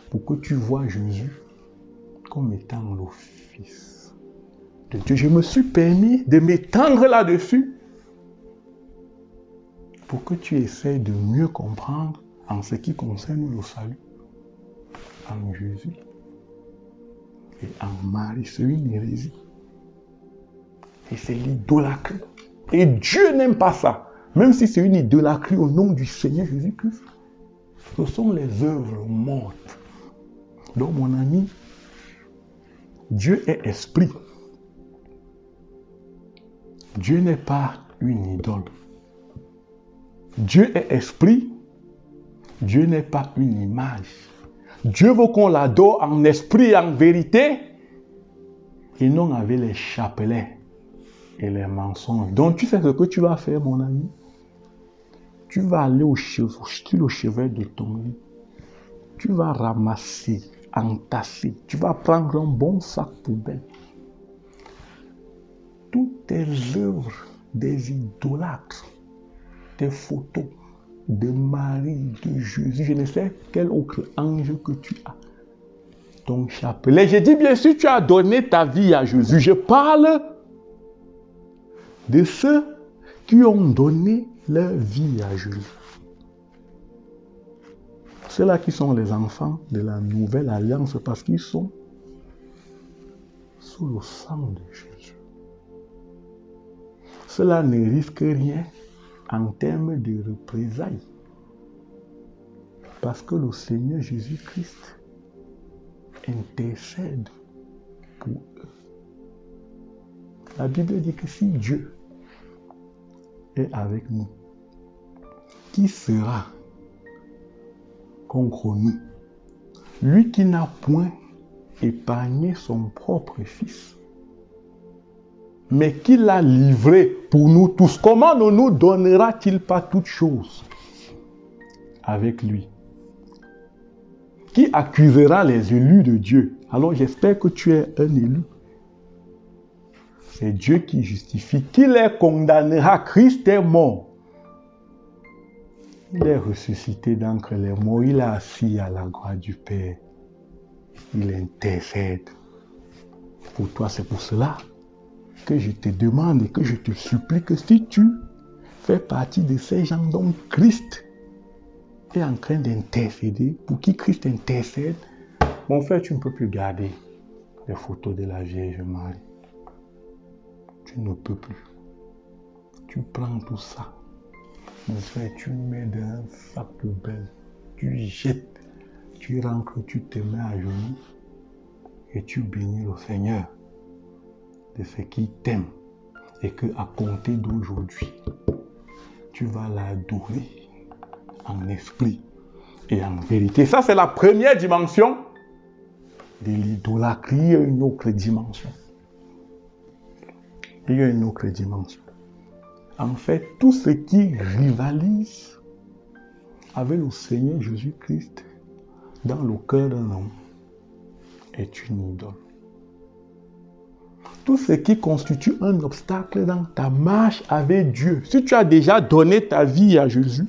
pour que tu vois Jésus comme étant le Fils de Dieu. Je me suis permis de m'étendre là-dessus pour que tu essaies de mieux comprendre en ce qui concerne le salut en Jésus et en Marie. C'est une hérésie. Et c'est l'idolâtrie. Et Dieu n'aime pas ça. Même si c'est une idolâtrie au nom du Seigneur Jésus-Christ. Ce sont les œuvres mortes. Donc mon ami, Dieu est esprit. Dieu n'est pas une idole. Dieu est esprit. Dieu n'est pas une image. Dieu veut qu'on l'adore en esprit et en vérité et non avec les chapelets et les mensonges. Donc tu sais ce que tu vas faire, mon ami? Tu vas aller sur le chevet de ton lit. Tu vas ramasser, entasser. Tu vas prendre un bon sac poubelle. Toutes tes œuvres des idolâtres, tes photos de Marie, de Jésus, je ne sais quel autre ange que tu as. Ton chapelet. J'ai dit bien sûr, tu as donné ta vie à Jésus. Je parle de ceux qui ont donné leur vie à Jésus. Ceux-là qui sont les enfants de la nouvelle alliance parce qu'ils sont sous le sang de Jésus. Cela ne risque rien en termes de représailles. Parce que le Seigneur Jésus-Christ intercède pour eux. La Bible dit que si Dieu est avec nous, qui sera contre nous? Lui qui n'a point épargné son propre fils, mais qui l'a livré pour nous tous. Comment ne nous donnera-t-il pas toutes choses avec lui? Qui accusera les élus de Dieu? Alors j'espère que tu es un élu. C'est Dieu qui justifie. Qui les condamnera? Christ est mort. Il est ressuscité d'entre les morts. Il est assis à la droite du Père. Il intercède pour toi. C'est pour cela que je te demande et que je te supplie que si tu fais partie de ces gens dont Christ est en train d'intercéder, pour qui Christ intercède, mon frère, tu ne peux plus garder les photos de la Vierge Marie. Tu ne peux plus. Tu prends tout ça. Mon frère, tu mets dans un sac poubelle. Tu jettes. Tu rentres, tu te mets à genoux. Et tu bénis le Seigneur de ce qu'il t'aime. Et qu'à compter d'aujourd'hui, tu vas l'adorer en esprit et en vérité. Ça, c'est la première dimension de l'idolâtrie. Il y a une autre dimension. Il y a une autre dimension. En fait, tout ce qui rivalise avec le Seigneur Jésus-Christ dans le cœur d'un homme est une idole. Tout ce qui constitue un obstacle dans ta marche avec Dieu, si tu as déjà donné ta vie à Jésus,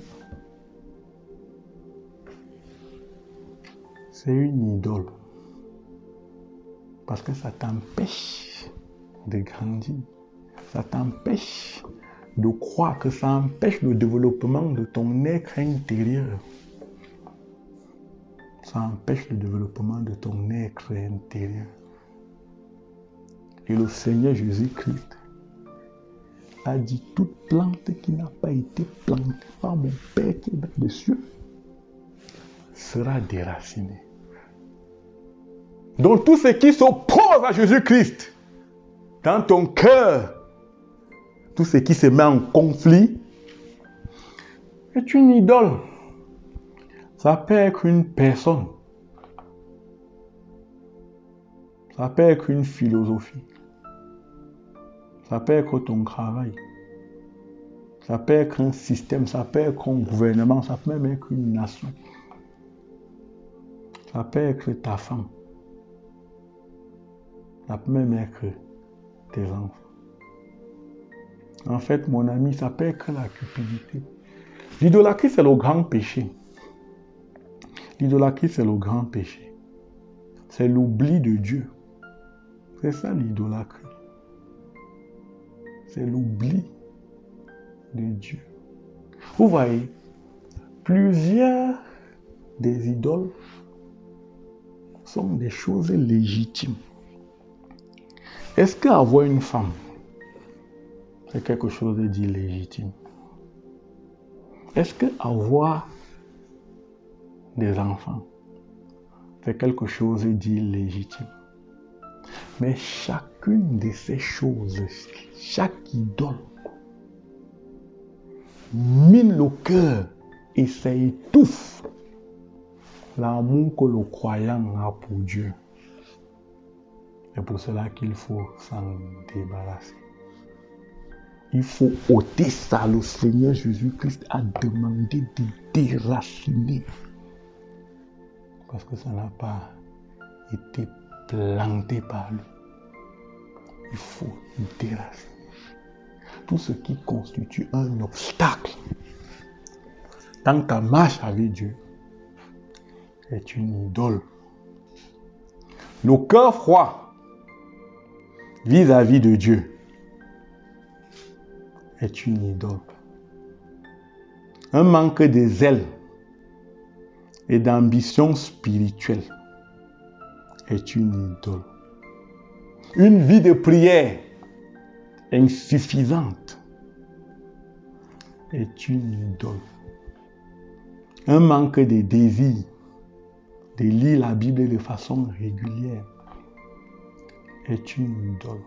c'est une idole. Parce que ça t'empêche de grandir. Ça t'empêche de croire, que ça empêche le développement de ton être intérieur. Ça empêche le développement de ton être intérieur. Et le Seigneur Jésus-Christ a dit, toute plante qui n'a pas été plantée par mon Père qui est dans les cieux sera déracinée. Donc tout ce qui s'oppose à Jésus-Christ dans ton cœur, tout ce qui se met en conflit est une idole. Ça peut être une personne. Ça peut être une philosophie. Ça peut être ton travail. Ça peut être un système. Ça peut être un gouvernement. Ça peut même être une nation. Ça peut être ta femme. Ça peut même être tes enfants. En fait, mon ami, ça peut être la cupidité. L'idolâtrie, c'est le grand péché. L'idolâtrie, c'est le grand péché. C'est l'oubli de Dieu. C'est ça l'idolâtrie. C'est l'oubli de Dieu. Vous voyez, plusieurs des idoles sont des choses légitimes. Est-ce qu'avoir une femme, c'est quelque chose d'illégitime? Est-ce qu'avoir des enfants, c'est quelque chose d'illégitime? Mais chacune de ces choses, chaque idole, mine le cœur et ça étouffe l'amour que le croyant a pour Dieu. C'est pour cela qu'il faut s'en débarrasser. Il faut ôter ça. Le Seigneur Jésus-Christ a demandé de déraciner. Parce que ça n'a pas été planté par lui. Il faut déraciner. Tout ce qui constitue un obstacle dans ta marche avec Dieu est une idole. Le cœur froid vis-à-vis de Dieu est une idole. Un manque de zèle et d'ambition spirituelle est une idole. Une vie de prière insuffisante est une idole. Un manque de désir de lire la Bible de façon régulière est une idole.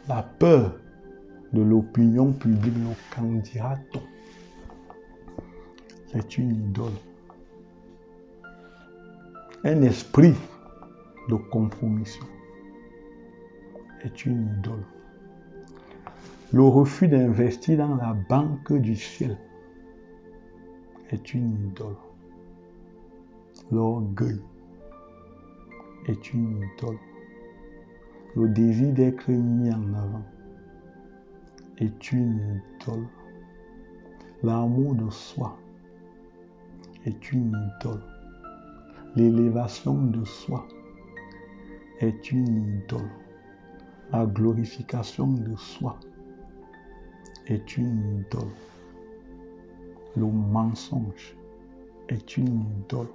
La peur de l'opinion publique, le qu'en dira-t-on, c'est une idole. Un esprit de compromission est une idole. Le refus d'investir dans la banque du ciel est une idole. L'orgueil est une idole. Le désir d'être mis en avant est une idole. L'amour de soi est une idole. L'élévation de soi est une idole. La glorification de soi est une idole. Le mensonge est une idole.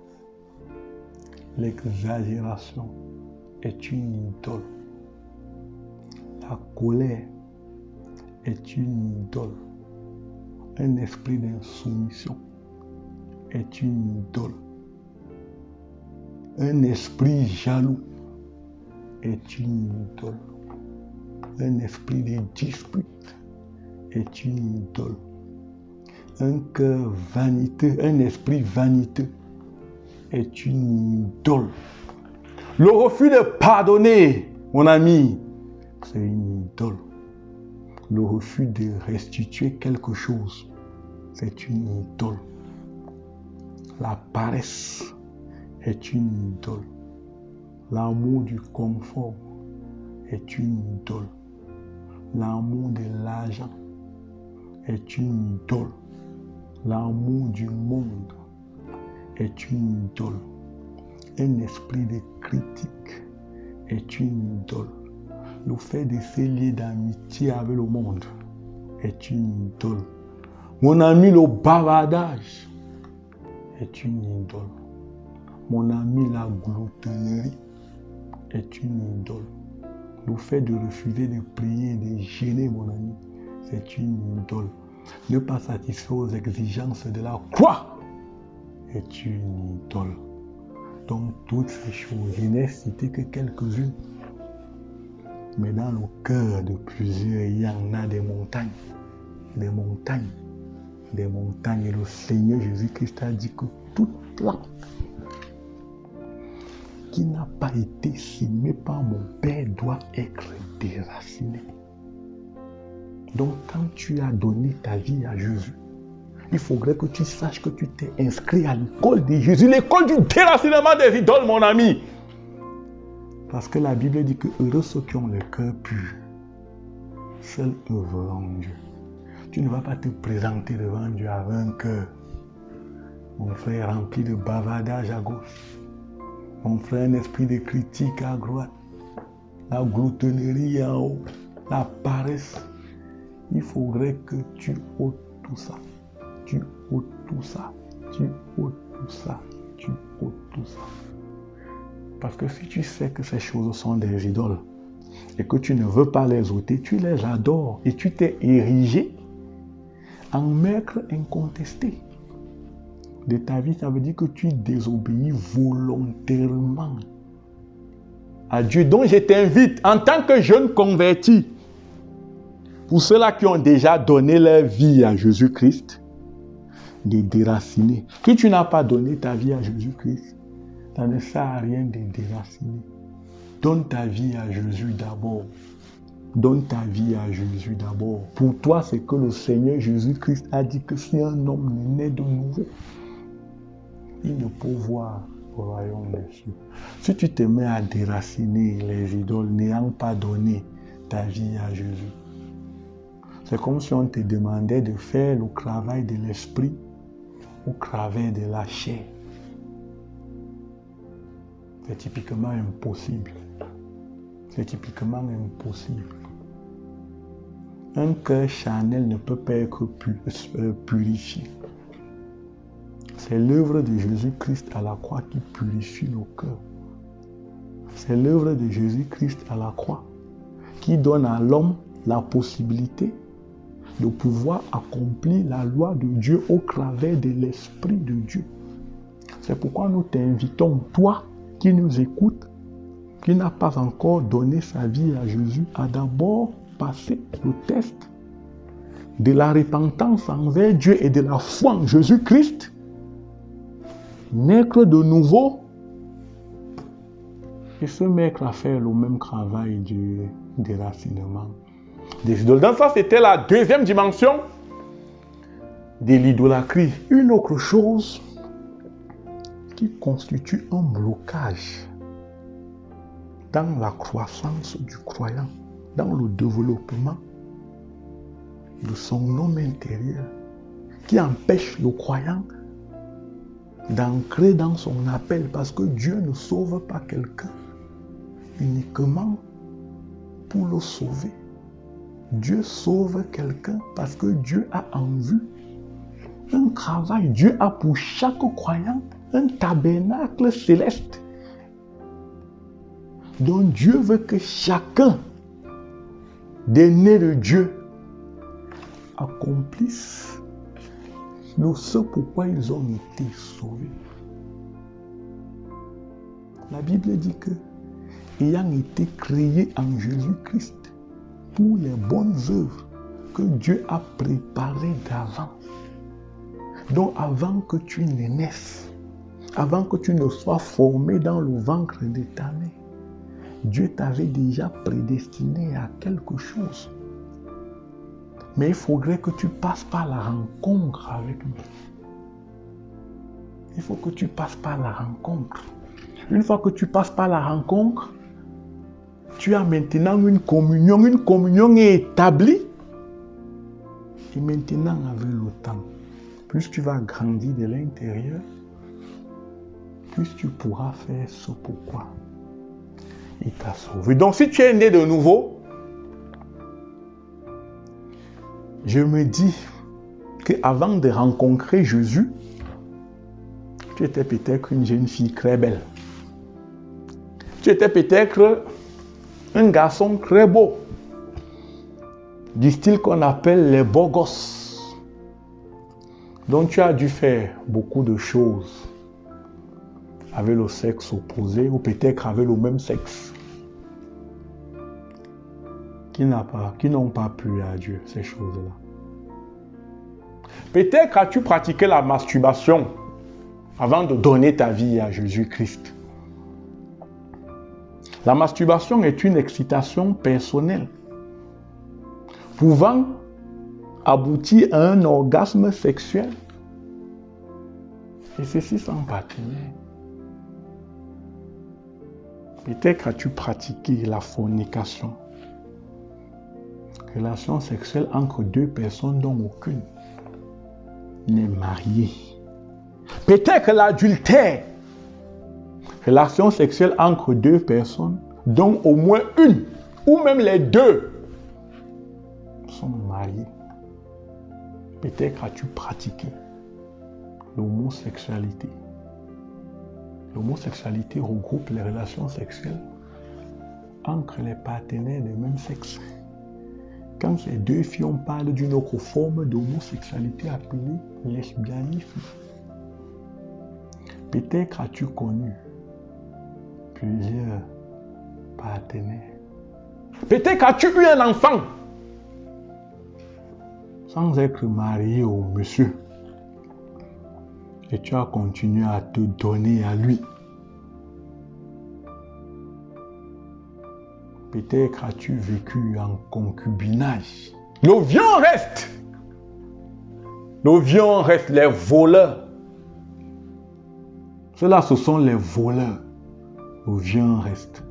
L'exagération est une idole. La colère est une idole. Un esprit d'insoumission est une idole. Un esprit jaloux est une idole. Un esprit de dispute est une idole. Un cœur vaniteux, un esprit vaniteux est une idole. Le refus de pardonner, mon ami, c'est une idole. Le refus de restituer quelque chose, c'est une idole. La paresse est une idole. L'amour du confort est une idole. L'amour de l'argent est une idole. L'amour du monde est une idole. Un esprit de critique est une idole. Le fait de se lier d'amitié avec le monde est une idole. Mon ami, le bavardage est une idole. Mon ami, la gloutonnerie est une idole. Le fait de refuser de prier et de gêner mon ami, c'est une idole. Ne pas satisfaire aux exigences de la croix est une idole. Donc toutes ces choses, je n'ai cité que quelques-unes. Mais dans le cœur de plusieurs, il y en a des montagnes. Des montagnes. Des montagnes. Et le Seigneur Jésus-Christ a dit que toute plante qui n'a pas été semée par mon Père doit être déracinée. Donc quand tu as donné ta vie à Jésus, il faudrait que tu saches que tu t'es inscrit à l'école de Jésus, l'école du déracinement des idoles, mon ami. Parce que la Bible dit que heureux ceux qui ont le cœur pur, seuls eux verront Dieu. Tu ne vas pas te présenter devant Dieu avec un cœur, mon frère, rempli de bavardage à gauche, mon frère, un esprit de critique à droite, la gloutonnerie en haut, la paresse. Il faudrait que tu ôtes tout ça Tu ôtes tout ça. Tu ôtes tout ça. Tu ôtes tout ça. Parce que si tu sais que ces choses sont des idoles et que tu ne veux pas les ôter, tu les adores et tu t'es érigé en maître incontesté de ta vie. Ça veut dire que tu désobéis volontairement à Dieu. Donc je t'invite en tant que jeune converti, pour ceux-là qui ont déjà donné leur vie à Jésus-Christ, de déraciner. Si tu n'as pas donné ta vie à Jésus-Christ, ça ne sert à rien de déraciner. Donne ta vie à Jésus d'abord. Donne ta vie à Jésus d'abord. Pour toi, c'est que le Seigneur Jésus-Christ a dit que si un homme naît de nouveau, il ne peut voir le royaume des cieux. Si tu te mets à déraciner les idoles, n'ayant pas donné ta vie à Jésus, c'est comme si on te demandait de faire le travail de l'esprit au travers de la chair. C'est typiquement impossible. C'est typiquement impossible. Un cœur charnel ne peut pas être purifié. C'est l'œuvre de Jésus-Christ à la croix qui purifie nos cœurs. C'est l'œuvre de Jésus-Christ à la croix qui donne à l'homme la possibilité de pouvoir accomplir la loi de Dieu au travers de l'Esprit de Dieu. C'est pourquoi nous t'invitons, toi qui nous écoutes, qui n'a pas encore donné sa vie à Jésus, à d'abord passer le test de la repentance envers Dieu et de la foi en Jésus-Christ, naître de nouveau et se mettre à faire le même travail du déracinement des idoles. Donc ça, c'était la deuxième dimension de l'idolâtrie. Une autre chose qui constitue un blocage dans la croissance du croyant, dans le développement de son homme intérieur, qui empêche le croyant d'ancrer dans son appel, parce que Dieu ne sauve pas quelqu'un uniquement pour le sauver. Dieu sauve quelqu'un parce que Dieu a en vue un travail. Dieu a pour chaque croyant un tabernacle céleste dont Dieu veut que chacun des nés de Dieu accomplisse ce pourquoi ils ont été sauvés. La Bible dit que, ayant été créés en Jésus-Christ pour les bonnes œuvres que Dieu a préparées d'avant, donc avant que tu ne naisses, avant que tu ne sois formé dans le ventre de ta mère, Dieu t'avait déjà prédestiné à quelque chose. Mais il faudrait que tu passes par la rencontre avec lui. Il faut que tu passes par la rencontre. Une fois que tu passes par la rencontre, tu as maintenant une communion. Une communion est établie. Et maintenant, avec le temps, plus tu vas grandir de l'intérieur, plus tu pourras faire ce pourquoi il t'a sauvé. Donc, si tu es né de nouveau, je me dis qu'avant de rencontrer Jésus, tu étais peut-être une jeune fille très belle. Tu étais peut-être un garçon très beau, du style qu'on appelle les beaux gosses. Donc tu as dû faire beaucoup de choses avec le sexe opposé ou peut-être avec le même sexe qui n'ont pas plu à Dieu, ces choses-là. Peut-être as-tu pratiqué la masturbation avant de donner ta vie à Jésus-Christ. La masturbation est une excitation personnelle pouvant aboutir à un orgasme sexuel. Et ceci sans partenaire. Peut-être as-tu pratiqué la fornication, relation sexuelle entre deux personnes dont aucune n'est mariée. Peut-être l'adultère, relation sexuelle entre deux personnes dont au moins une ou même les deux sont mariées. Peut-être as-tu pratiqué l'homosexualité. L'homosexualité regroupe les relations sexuelles entre les partenaires de même sexe. Quand ces deux filles, on parle d'une autre forme d'homosexualité appelée lesbianisme. Peut-être as-tu connu plusieurs partenaires. Peut-être as-tu eu un enfant sans être marié au monsieur. Et tu as continué à te donner à lui. Peut-être as-tu vécu en concubinage. Nos viands restent. Nos viands restent les voleurs. Ceux-là, ce sont les voleurs. Nos viands restent.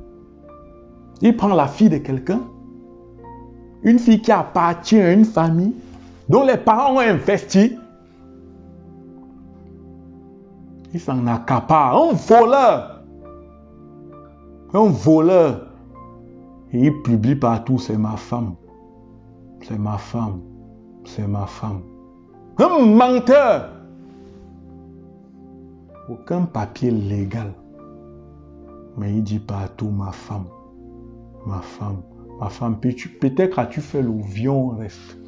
Il prend la fille de quelqu'un. Une fille qui appartient à une famille dont les parents ont investi. Il s'en accapare. Un voleur. Un voleur. Et il publie partout, c'est ma femme. C'est ma femme. C'est ma femme. Un menteur. Aucun papier légal. Mais il dit partout ma femme. Ma femme. Ma femme. Peut-être as-tu fait le vion reste.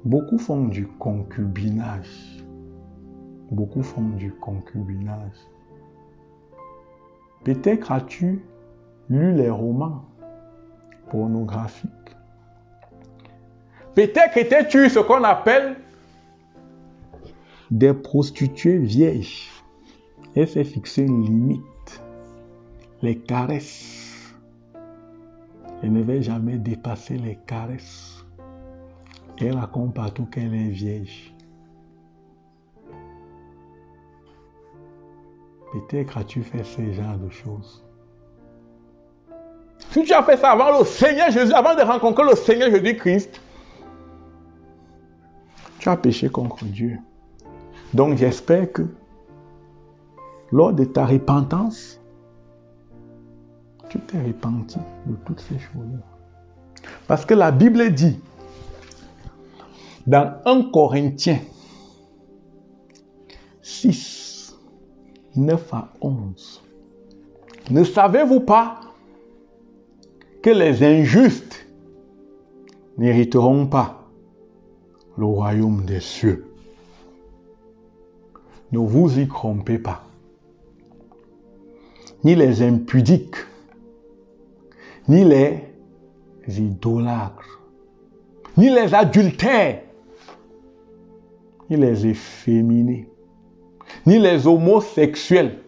Beaucoup font du concubinage. Beaucoup font du concubinage. Peut-être as-tu lu les romans pornographiques. Peut-être étais-tu ce qu'on appelle des prostituées vieilles. Elle s'est fixé une limite. Les caresses. Elle ne va jamais dépasser les caresses. Elle raconte partout qu'elle est vieille. Peut-être as-tu fait ce genre de choses. Si tu as fait ça avant le Seigneur Jésus, avant de rencontrer le Seigneur Jésus-Christ, tu as péché contre Dieu. Donc j'espère que lors de ta repentance, tu t'es repenti de toutes ces choses-là. Parce que la Bible dit, dans 1 Corinthiens 6, 9 à 11, ne savez-vous pas que les injustes n'hériteront pas le royaume des cieux? Ne vous y trompez pas. Ni les impudiques, ni les idolâtres, ni les adultères, ni les efféminés, ni les homosexuels,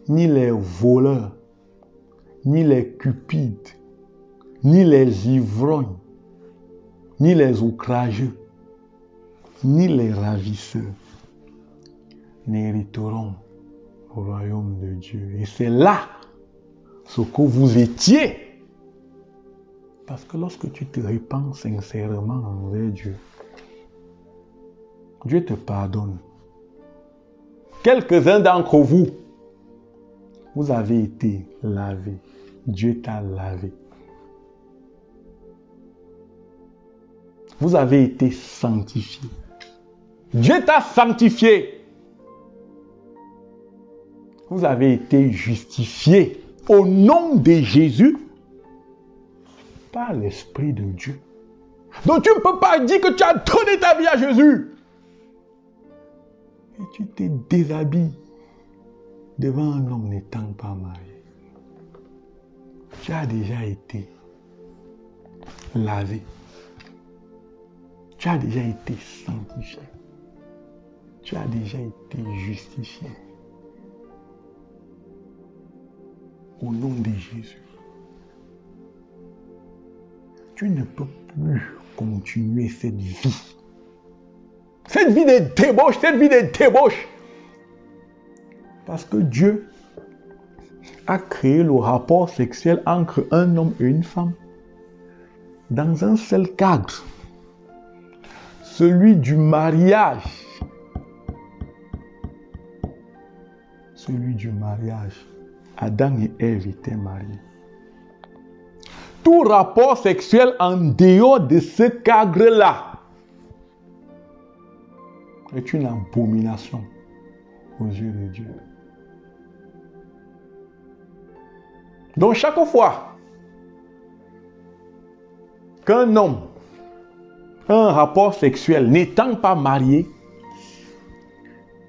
ni les voleurs, ni les cupides, ni les ivrognes, ni les outrageux, ni les ravisseurs n'hériteront au royaume de Dieu. Et c'est là ce que vous étiez. Parce que lorsque tu te répands sincèrement envers Dieu, Dieu te pardonne. Quelques-uns d'entre vous, vous avez été lavés. Dieu t'a lavé. Vous avez été sanctifiés. Dieu t'a sanctifié. Vous avez été justifiés au nom de Jésus par l'Esprit de Dieu. Donc tu ne peux pas dire que tu as donné ta vie à Jésus. Et tu te déshabilles devant un homme n'étant pas marié. Tu as déjà été lavé. Tu as déjà été sanctifié. Tu as déjà été justifié. Au nom de Jésus. Tu ne peux plus continuer cette vie. Cette vie de débauche, cette vie de débauche. Parce que Dieu a créé le rapport sexuel entre un homme et une femme dans un seul cadre. Celui du mariage. Celui du mariage. Adam et Ève étaient mariés. Tout rapport sexuel en dehors de ce cadre-là est une abomination aux yeux de Dieu. Donc chaque fois qu'un homme a un rapport sexuel n'étant pas marié,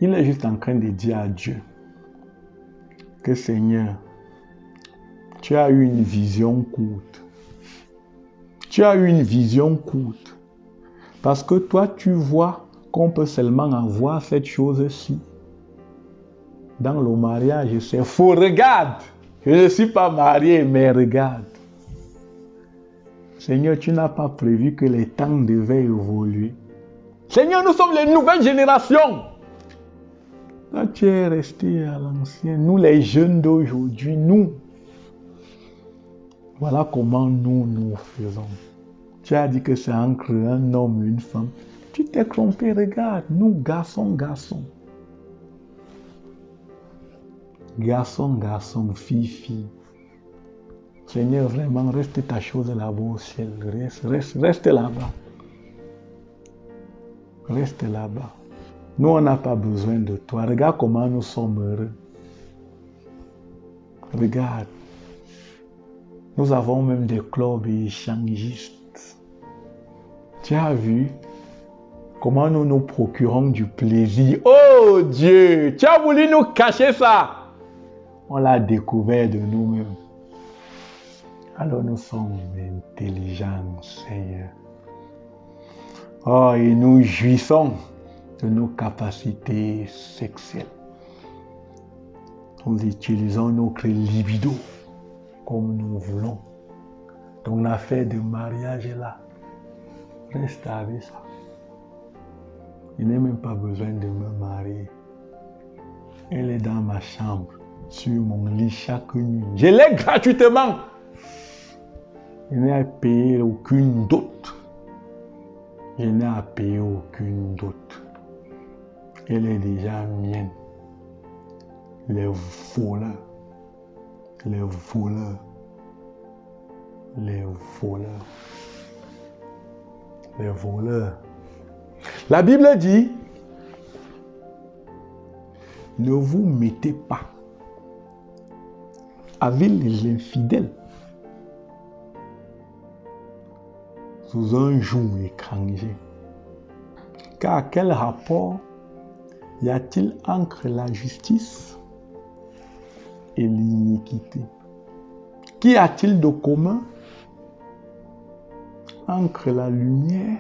il est juste en train de dire à Dieu que Seigneur, tu as eu une vision courte. Tu as eu une vision courte. Parce que toi, tu vois qu'on peut seulement avoir cette chose-ci. Dans le mariage, c'est faux. Regarde, je ne suis pas marié, mais regarde. Seigneur, tu n'as pas prévu que les temps devaient évoluer. Seigneur, nous sommes les nouvelles générations. Toi, tu es resté à l'ancien. Nous, les jeunes d'aujourd'hui, nous, voilà comment nous faisons. Tu as dit que c'est entre un homme et une femme. Tu t'es trompé, regarde, nous, garçons. Garçon, fille. Seigneur, vraiment, reste ta chose là-bas au ciel. Reste là-bas. Reste là-bas. Nous, on n'a pas besoin de toi. Regarde comment nous sommes heureux. Regarde. Nous avons même des clubs échangistes. Tu as vu comment nous nous procurons du plaisir. Oh Dieu, tu as voulu nous cacher ça. On l'a découvert de nous-mêmes. Alors nous sommes intelligents, Seigneur. Oh, et nous jouissons de nos capacités sexuelles. Nous utilisons notre libido comme nous voulons. Donc l'affaire de mariage est là. Reste avec ça. Je n'ai même pas besoin de me marier. Elle est dans ma chambre, sur mon lit chaque nuit. Je l'ai gratuitement. Je n'ai à payer aucune dot. Je n'ai à payer aucune dot. Elle est déjà mienne. Les voleurs. La Bible dit, ne vous mettez pas avec les infidèles sous un joug étranger. Car quel rapport y a-t-il entre la justice et l'iniquité? Qu'y a-t-il de commun entre la lumière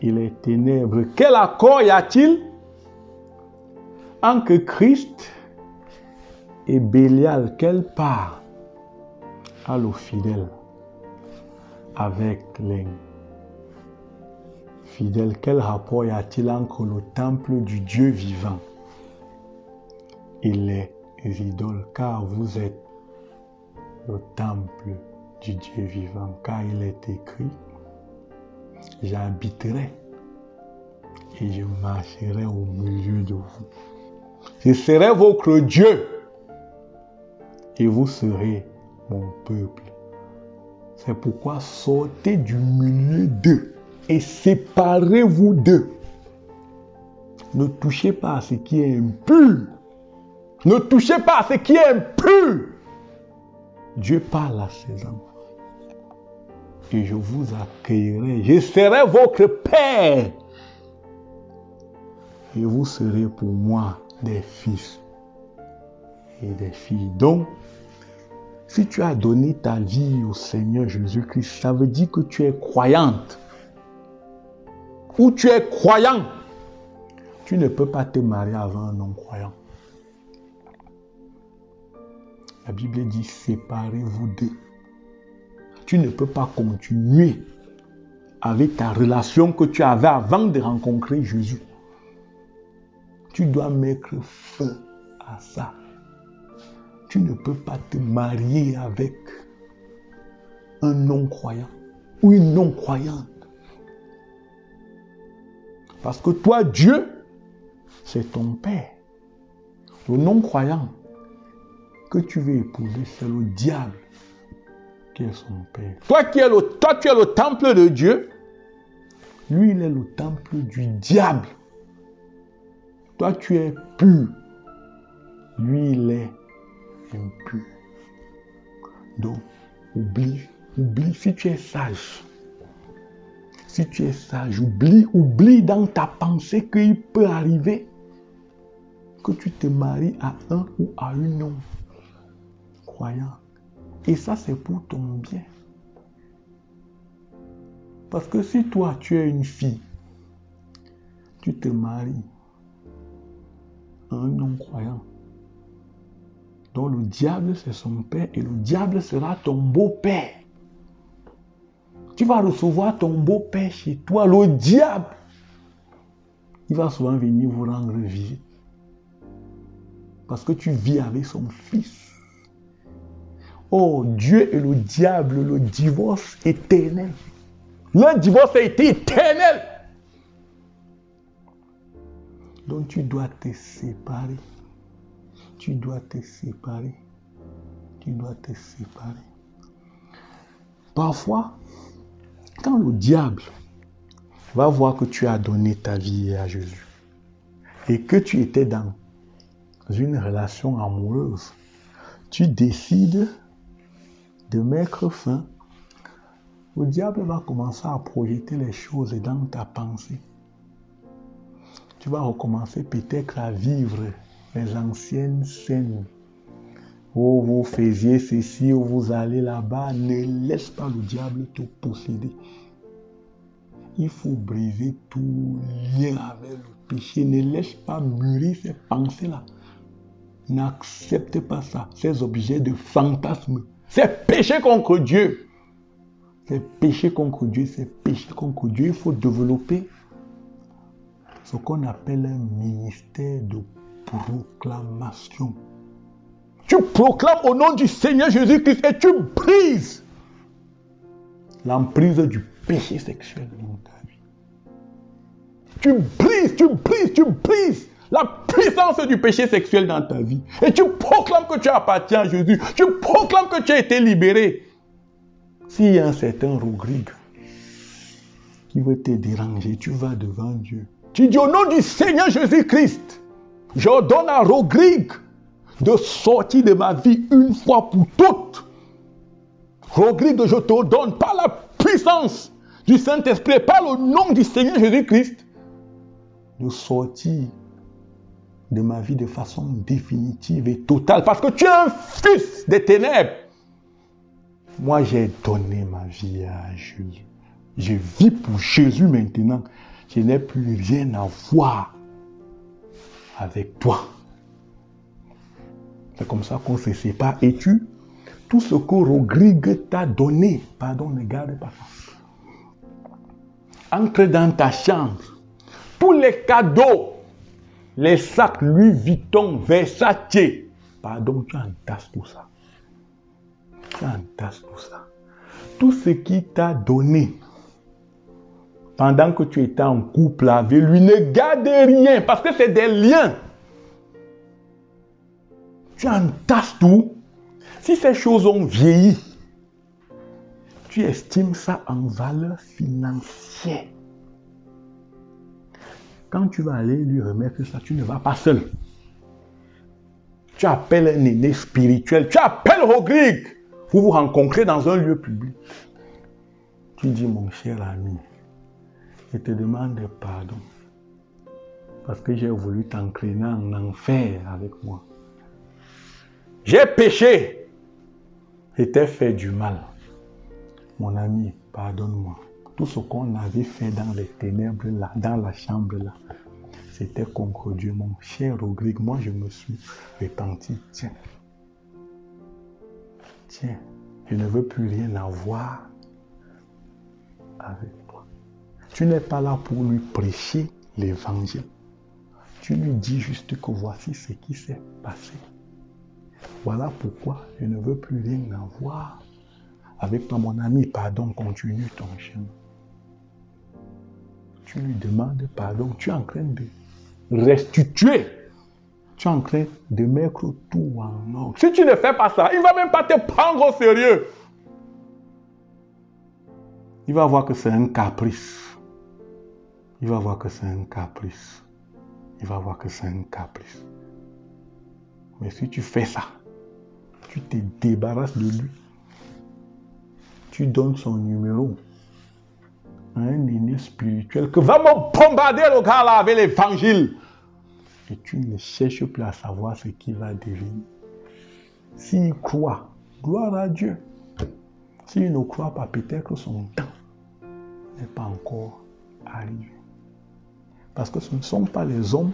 et les ténèbres? Quel accord y a-t-il entre Christ et Bélial? Quelle part a le fidèle avec les fidèles? Quel rapport y a-t-il entre le temple du Dieu vivant et les idoles? Car vous êtes le temple du Dieu vivant, car il est écrit, j'habiterai et je marcherai au milieu de vous. Je serai votre Dieu et vous serez mon peuple. C'est pourquoi sortez du milieu d'eux et séparez-vous d'eux. Ne touchez pas à ce qui est impur. Ne touchez pas à ce qui est impur. Dieu parle à ses enfants. Et je vous accueillerai. Je serai votre Père. Et vous serez pour moi des fils et des filles. Donc, si tu as donné ta vie au Seigneur Jésus-Christ, ça veut dire que tu es croyante. Ou tu es croyant. Tu ne peux pas te marier avant un non-croyant. La Bible dit, séparez-vous d'eux. Tu ne peux pas continuer avec ta relation que tu avais avant de rencontrer Jésus. Tu dois mettre fin à ça. Tu ne peux pas te marier avec un non-croyant ou une non-croyante. Parce que toi, Dieu, c'est ton Père. Le non-croyant que tu veux épouser, c'est le diable qui est son Père. Toi, tu es le temple de Dieu. Lui, il est le temple du diable. Toi, tu es pur. Lui, il est impur. Donc, oublie si tu es sage. Si tu es sage, oublie dans ta pensée qu'il peut arriver que tu te maries à un ou à une non-croyante. Et ça, c'est pour ton bien. Parce que si toi, tu es une fille, tu te maries à un non-croyant, donc le diable, c'est son père et le diable sera ton beau-père. Tu vas recevoir ton beau-père chez toi, le diable. Il va souvent venir vous rendre visite. Parce que tu vis avec son fils. Oh, Dieu et le diable, le divorce éternel. Le divorce a été éternel. Donc tu dois te séparer. Tu dois te séparer. Tu dois te séparer. Parfois, quand le diable va voir que tu as donné ta vie à Jésus et que tu étais dans une relation amoureuse, tu décides de mettre fin, le diable va commencer à projeter les choses dans ta pensée. Tu vas recommencer peut-être à vivre les anciennes scènes où vous faisiez ceci, où vous allez là-bas. Ne laisse pas le diable te posséder. Il faut briser tout lien avec le péché. Ne laisse pas mûrir ces pensées-là. N'accepte pas ça. Ces objets de fantasme. C'est péché contre Dieu. C'est péché contre Dieu. C'est péché contre Dieu. Il faut développer ce qu'on appelle un ministère de proclamation. Tu proclames au nom du Seigneur Jésus-Christ et tu brises l'emprise du péché sexuel dans ta vie. Tu brises la puissance du péché sexuel dans ta vie. Et tu proclames que tu appartiens à Jésus. Tu proclames que tu as été libéré. S'il y a un certain Rodrigue qui veut te déranger, tu vas devant Dieu. Tu dis au nom du Seigneur Jésus-Christ, j'ordonne à Rodrigue de sortir de ma vie une fois pour toutes. Rodrigue, je te donne par la puissance du Saint-Esprit, par le nom du Seigneur Jésus-Christ, de sortir de ma vie de façon définitive et totale. Parce que tu es un fils des ténèbres. Moi, j'ai donné ma vie à Jésus. Je vis pour Jésus maintenant. Je n'ai plus rien à voir avec toi. C'est comme ça qu'on se sépare. Et tout ce que Rodrigue t'a donné, pardon, ne garde pas ça. Entre dans ta chambre. Tous les cadeaux, les sacs Louis Vuitton, Versace, pardon, tu entasses tout ça. Tu entasses tout ça. Tout ce qu'il t'a donné pendant que tu étais en couple avec lui, ne garde rien parce que c'est des liens. Tu entasses tout. Si ces choses ont vieilli, tu estimes ça en valeur financière. Quand tu vas aller lui remettre ça, tu ne vas pas seul. Tu appelles un aîné spirituel. Tu appelles Rodrigue. Vous vous rencontrez dans un lieu public. Tu dis, mon cher ami, je te demande pardon. Parce que j'ai voulu t'entraîner en enfer avec moi. J'ai péché. Je t'ai fait du mal. Mon ami, pardonne-moi. Tout ce qu'on avait fait dans les ténèbres là, dans la chambre là, c'était contre Dieu. Mon cher Rodrigue, moi je me suis repenti. Tiens, je ne veux plus rien avoir avec toi. Tu n'es pas là pour lui prêcher l'évangile. Tu lui dis juste que voici ce qui s'est passé. Voilà pourquoi je ne veux plus rien avoir avec toi, mon ami. Pardon, continue ton chemin. Tu lui demandes pardon. Tu es en train de restituer. Tu es en train de mettre tout en ordre. Si tu ne fais pas ça, il ne va même pas te prendre au sérieux. Il va voir que c'est un caprice. il va voir que c'est un caprice. Il va voir que c'est un caprice. Mais si tu fais ça, tu te débarrasses de lui. Tu donnes son numéro à un aîné spirituel que va me bombarder le gars là avec l'évangile. Et tu ne cherches plus à savoir ce qu'il va devenir. S'il croit, gloire à Dieu. S'il ne croit pas, peut-être que son temps n'est pas encore arrivé. Parce que ce ne sont pas les hommes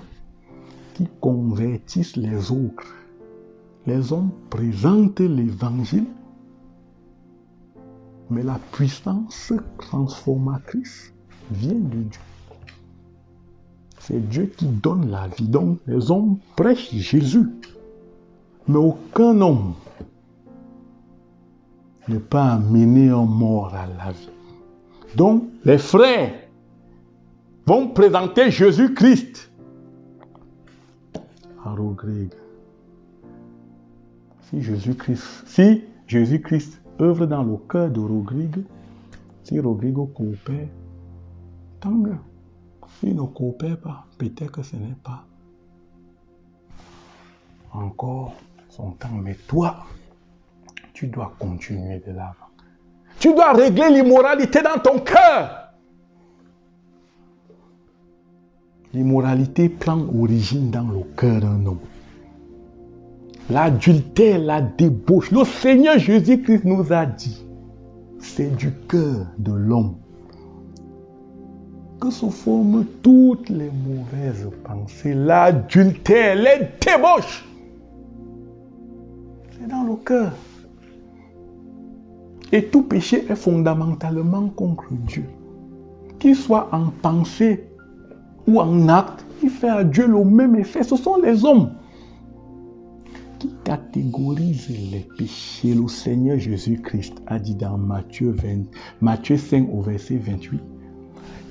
qui convertissent les autres. Les hommes présentent l'évangile, mais la puissance transformatrice vient de Dieu. C'est Dieu qui donne la vie. Donc, les hommes prêchent Jésus. Mais aucun homme n'est pas amené en mort à la vie. Donc, les frères vont présenter Jésus-Christ à Rodrigue. Si Jésus-Christ œuvre dans le cœur de Rodrigue, si Rodrigue coopère, tant mieux. S'il ne coopère pas, peut-être que ce n'est pas encore son temps. Mais toi, tu dois continuer de l'avant. Tu dois régler l'immoralité dans ton cœur. L'immoralité prend origine dans le cœur d'un homme. L'adultère, la débauche. Le Seigneur Jésus-Christ nous a dit, c'est du cœur de l'homme que se forment toutes les mauvaises pensées, l'adultère, les débauches. C'est dans le cœur. Et tout péché est fondamentalement contre Dieu. Qu'il soit en pensée ou en acte, il fait à Dieu le même effet. Ce sont les hommes qui catégorisent les péchés. Le Seigneur Jésus-Christ a dit dans Matthieu 5 au verset 28,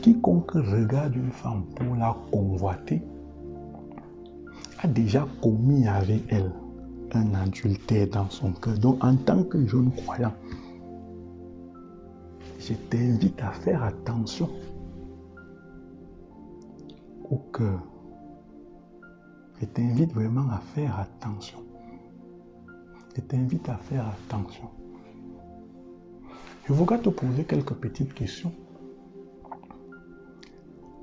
quiconque regarde une femme pour la convoiter a déjà commis avec elle un adultère dans son cœur. Donc en tant que jeune croyant, je t'invite à faire attention au cœur. Je t'invite vraiment à faire attention. Je t'invite à faire attention. Je voudrais te poser quelques petites questions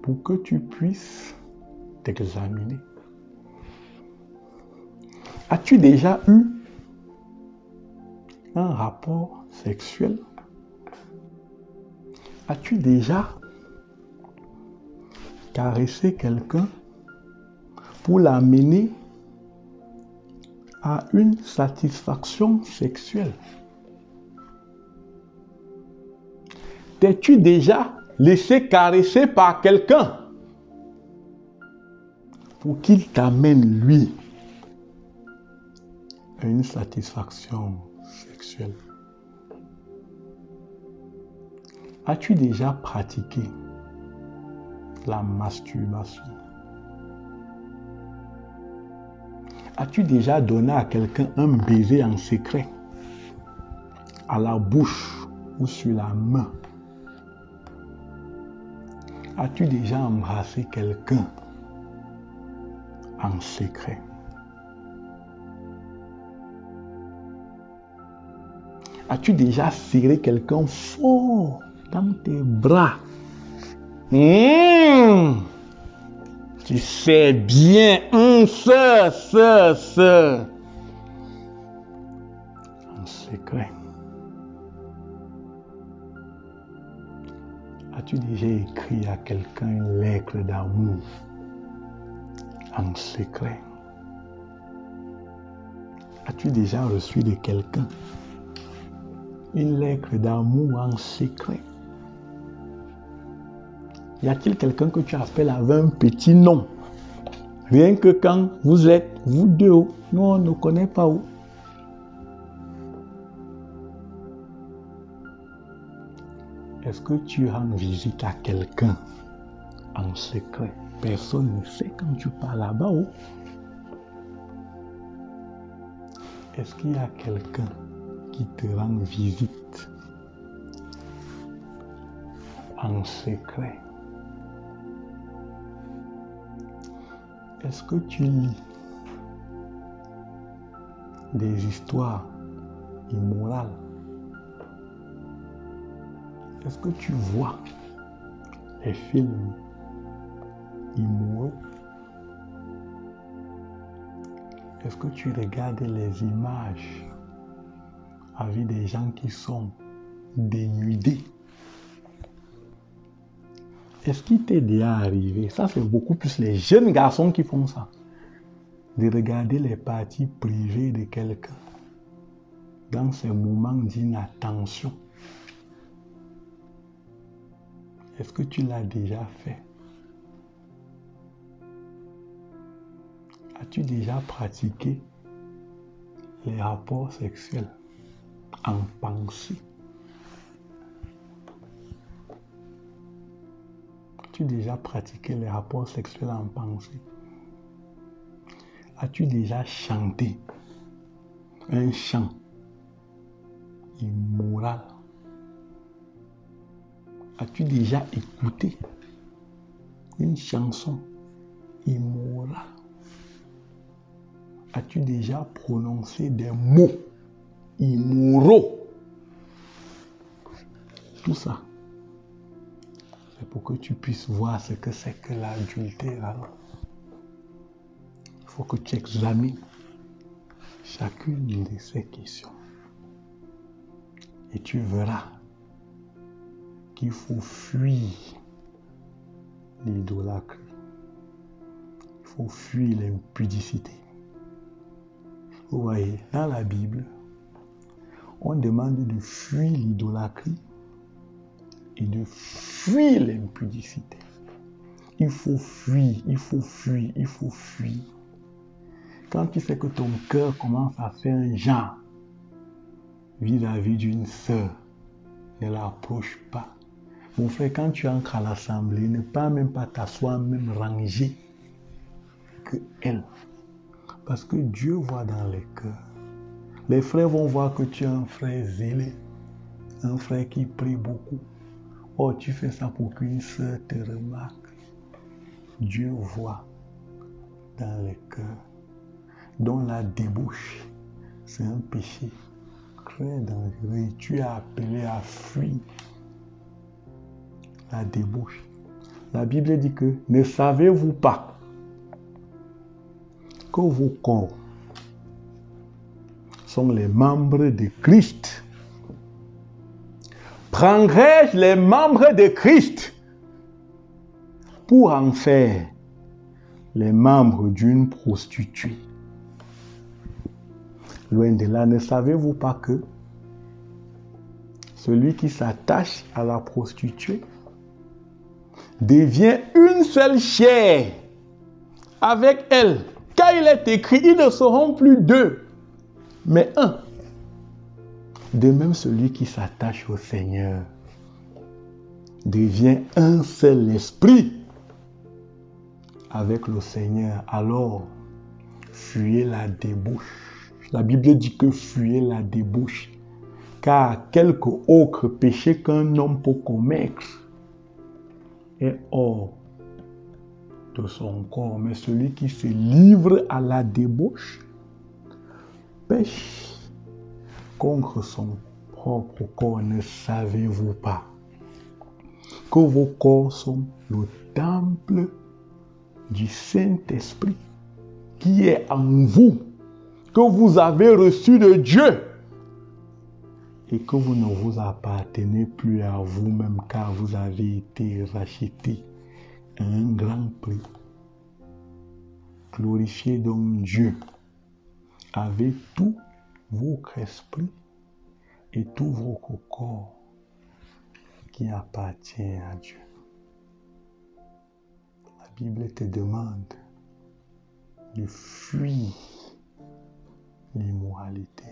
pour que tu puisses t'examiner. As-tu déjà eu un rapport sexuel? As-tu déjà caressé quelqu'un pour l'amener à une satisfaction sexuelle? T'es-tu déjà laissé caresser par quelqu'un pour qu'il t'amène, lui, à une satisfaction sexuelle? As-tu déjà pratiqué la masturbation? As-tu déjà donné à quelqu'un un baiser en secret, à la bouche ou sur la main? As-tu déjà embrassé quelqu'un en secret? As-tu déjà serré quelqu'un fort dans tes bras? Tu sais bien, sœur. En secret. As-tu déjà écrit à quelqu'un une lettre d'amour en secret? As-tu déjà reçu de quelqu'un une lettre d'amour en secret? Y a-t-il quelqu'un que tu appelles avec un petit nom? Rien que quand vous êtes, vous deux, nous on ne connaît pas où. Est-ce que tu rends visite à quelqu'un en secret? Personne ne sait quand tu pars là-bas où. Est-ce qu'il y a quelqu'un qui te rend visite en secret? Est-ce que tu lis des histoires immorales? Est-ce que tu vois les films immoraux? Est-ce que tu regardes les images avec des gens qui sont dénudés? Est-ce qu'il t'est déjà arrivé, ça c'est beaucoup plus les jeunes garçons qui font ça, de regarder les parties privées de quelqu'un dans ces moments d'inattention? Est-ce que tu l'as déjà fait? As-tu déjà pratiqué les rapports sexuels en pensée? As-tu déjà pratiqué les rapports sexuels en pensée? As-tu déjà chanté un chant immoral? As-tu déjà écouté une chanson immorale? As-tu déjà prononcé des mots immoraux? Tout ça, c'est pour que tu puisses voir ce que c'est que l'adultère. Alors, il faut que tu examines chacune de ces questions. Et tu verras qu'il faut fuir l'idolâtrie. Il faut fuir l'impudicité. Vous voyez, dans la Bible, on demande de fuir l'idolâtrie et de fuir l'impudicité. Il faut fuir, il faut fuir, il faut fuir. Quand tu sais que ton cœur commence à faire un genre vis-à-vis d'une sœur, ne l'approche pas. Mon frère, quand tu entres à l'assemblée, ne pas même pas t'asseoir même rangé que elle. Parce que Dieu voit dans les cœurs. Les frères vont voir que tu es un frère zélé, un frère qui prie beaucoup. Oh, tu fais ça pour qu'une sœur te remarque. Dieu voit dans les cœurs. Dont la débauche, c'est un péché très dangereux. Et tu es appelé à fuir la débauche. La Bible dit que ne savez-vous pas que vos corps sont les membres de Christ? Prendrais-je les membres de Christ pour en faire les membres d'une prostituée? Loin de là, ne savez-vous pas que celui qui s'attache à la prostituée devient une seule chair avec elle? Car il est écrit, ils ne seront plus deux, mais un. De même, celui qui s'attache au Seigneur devient un seul esprit avec le Seigneur. Alors, fuyez la débauche. La Bible dit que fuyez la débauche. Car quelque autre péché qu'un homme peut commettre est hors de son corps. Mais celui qui se livre à la débauche pêche contre son propre corps. Ne savez-vous pas que vos corps sont le temple du Saint-Esprit qui est en vous, que vous avez reçu de Dieu et que vous ne vous appartenez plus à vous-même car vous avez été rachetés à un grand prix. Glorifiez donc Dieu avec tout votre esprit et tout votre corps qui appartient à Dieu. La Bible te demande de fuir l'immoralité.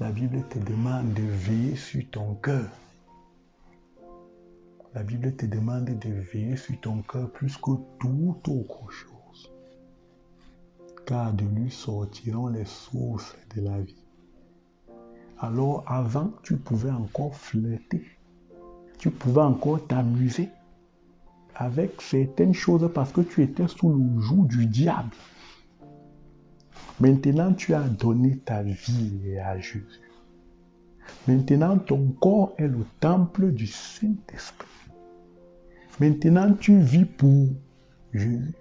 La Bible te demande de veiller sur ton cœur. La Bible te demande de veiller sur ton cœur plus que toute autre chose. Car de lui sortiront les sources de la vie. Alors avant, tu pouvais encore flirter. Tu pouvais encore t'amuser. avec certaines choses parce que tu étais sous le joug du diable. Maintenant, tu as donné ta vie à Jésus. Maintenant, ton corps est le temple du Saint-Esprit. Maintenant, tu vis pour Jésus.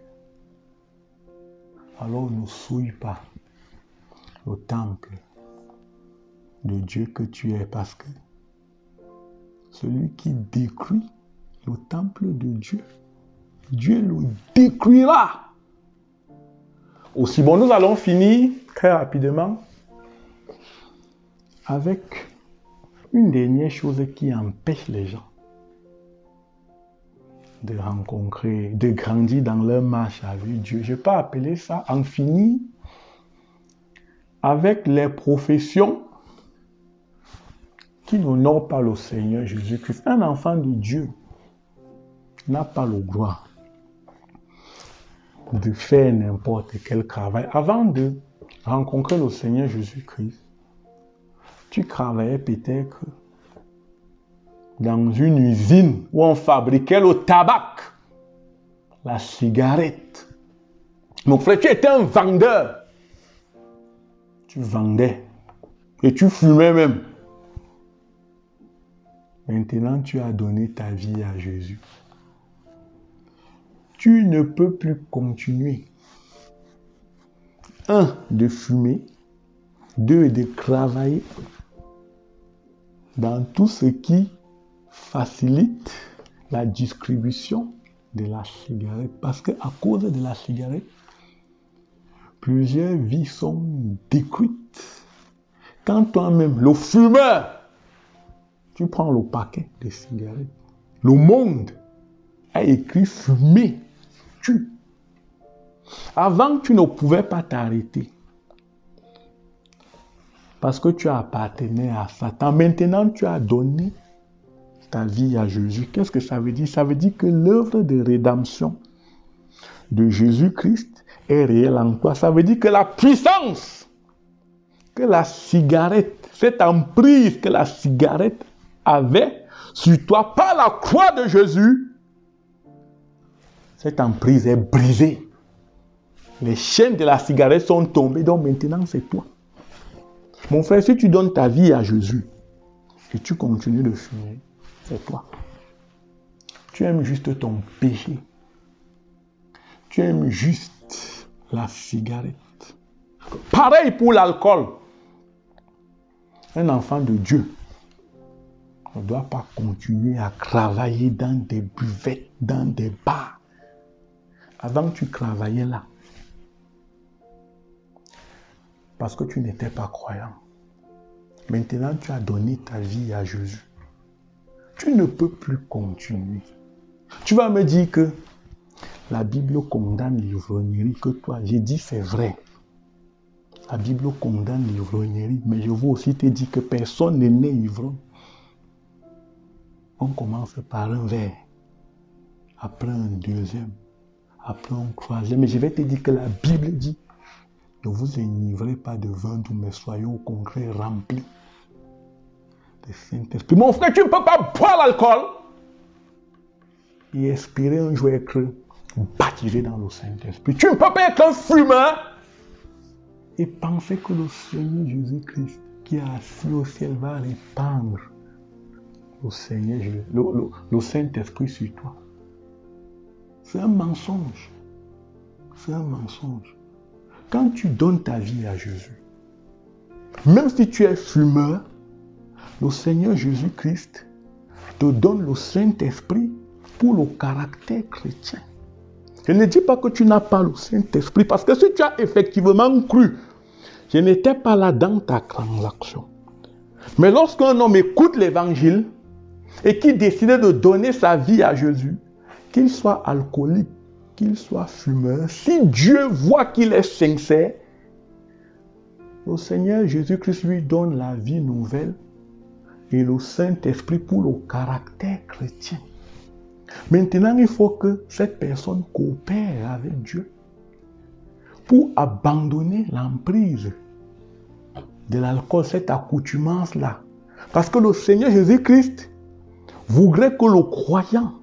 Alors, ne souille pas le temple de Dieu que tu es, parce que celui qui détruit le temple de Dieu, Dieu le détruira. Aussi, bon, nous allons finir très rapidement avec une dernière chose qui empêche les gens de rencontrer, de grandir dans leur marche avec Dieu. Je peux appeler ça en finir avec les professions qui n'honorent pas le Seigneur Jésus-Christ. Un enfant de Dieu n'a pas le droit de faire n'importe quel travail. Avant de rencontrer le Seigneur Jésus-Christ, tu travaillais peut-être dans une usine où on fabriquait le tabac, la cigarette. Mon frère, tu étais un vendeur. Tu vendais et tu fumais même. Maintenant, tu as donné ta vie à Jésus. Tu ne peux plus continuer. 1, de fumer. 2, de travailler dans tout ce qui facilite la distribution de la cigarette. Parce qu'à cause de la cigarette, plusieurs vies sont détruites. Quand toi-même, le fumeur, tu prends le paquet de cigarettes, le monde a écrit fumer, tue. Avant, tu ne pouvais pas t'arrêter parce que tu appartenais à Satan. Maintenant, tu as donné ta vie à Jésus. Qu'est-ce que ça veut dire? Ça veut dire que l'œuvre de rédemption de Jésus-Christ est réelle en toi. Ça veut dire que la puissance que la cigarette, cette emprise que la cigarette avait sur toi par la croix de Jésus, cette emprise est brisée. Les chaînes de la cigarette sont tombées, donc maintenant c'est toi. Mon frère, si tu donnes ta vie à Jésus et tu continues de fumer, c'est toi. Tu aimes juste ton péché. Tu aimes juste la cigarette. Pareil pour l'alcool. Un enfant de Dieu ne doit pas continuer à travailler dans des buvettes, dans des bars. Avant, tu travaillais là. Parce que tu n'étais pas croyant. Maintenant, tu as donné ta vie à Jésus. Tu ne peux plus continuer. Tu vas me dire que la Bible condamne l'ivrognerie, que toi, j'ai dit c'est vrai. La Bible condamne l'ivrognerie, mais je veux aussi te dire que personne n'est né ivrogne. On commence par un verre, après un deuxième, après un troisième. Mais je vais te dire que la Bible dit: ne vous enivrez pas de vin doux, mais soyez au contraire remplis de Saint-Esprit. Mon frère, tu ne peux pas boire l'alcool et espérer un jour être baptisé dans le Saint-Esprit. Tu ne peux pas être un fumeur et penser que le Seigneur Jésus-Christ, qui est assis au ciel, va répandre le Seigneur, le Saint-Esprit sur toi. C'est un mensonge. C'est un mensonge. Quand tu donnes ta vie à Jésus, même si tu es fumeur, le Seigneur Jésus-Christ te donne le Saint-Esprit pour le caractère chrétien. Je ne dis pas que tu n'as pas le Saint-Esprit, parce que si tu as effectivement cru, je n'étais pas là dans ta transaction. Mais lorsqu'un homme écoute l'évangile et qui décide de donner sa vie à Jésus, qu'il soit alcoolique, qu'il soit fumeur, si Dieu voit qu'il est sincère, le Seigneur Jésus-Christ lui donne la vie nouvelle et le Saint-Esprit pour le caractère chrétien. Maintenant, il faut que cette personne coopère avec Dieu pour abandonner l'emprise de l'alcool, cette accoutumance-là. Parce que le Seigneur Jésus-Christ voudrait que le croyant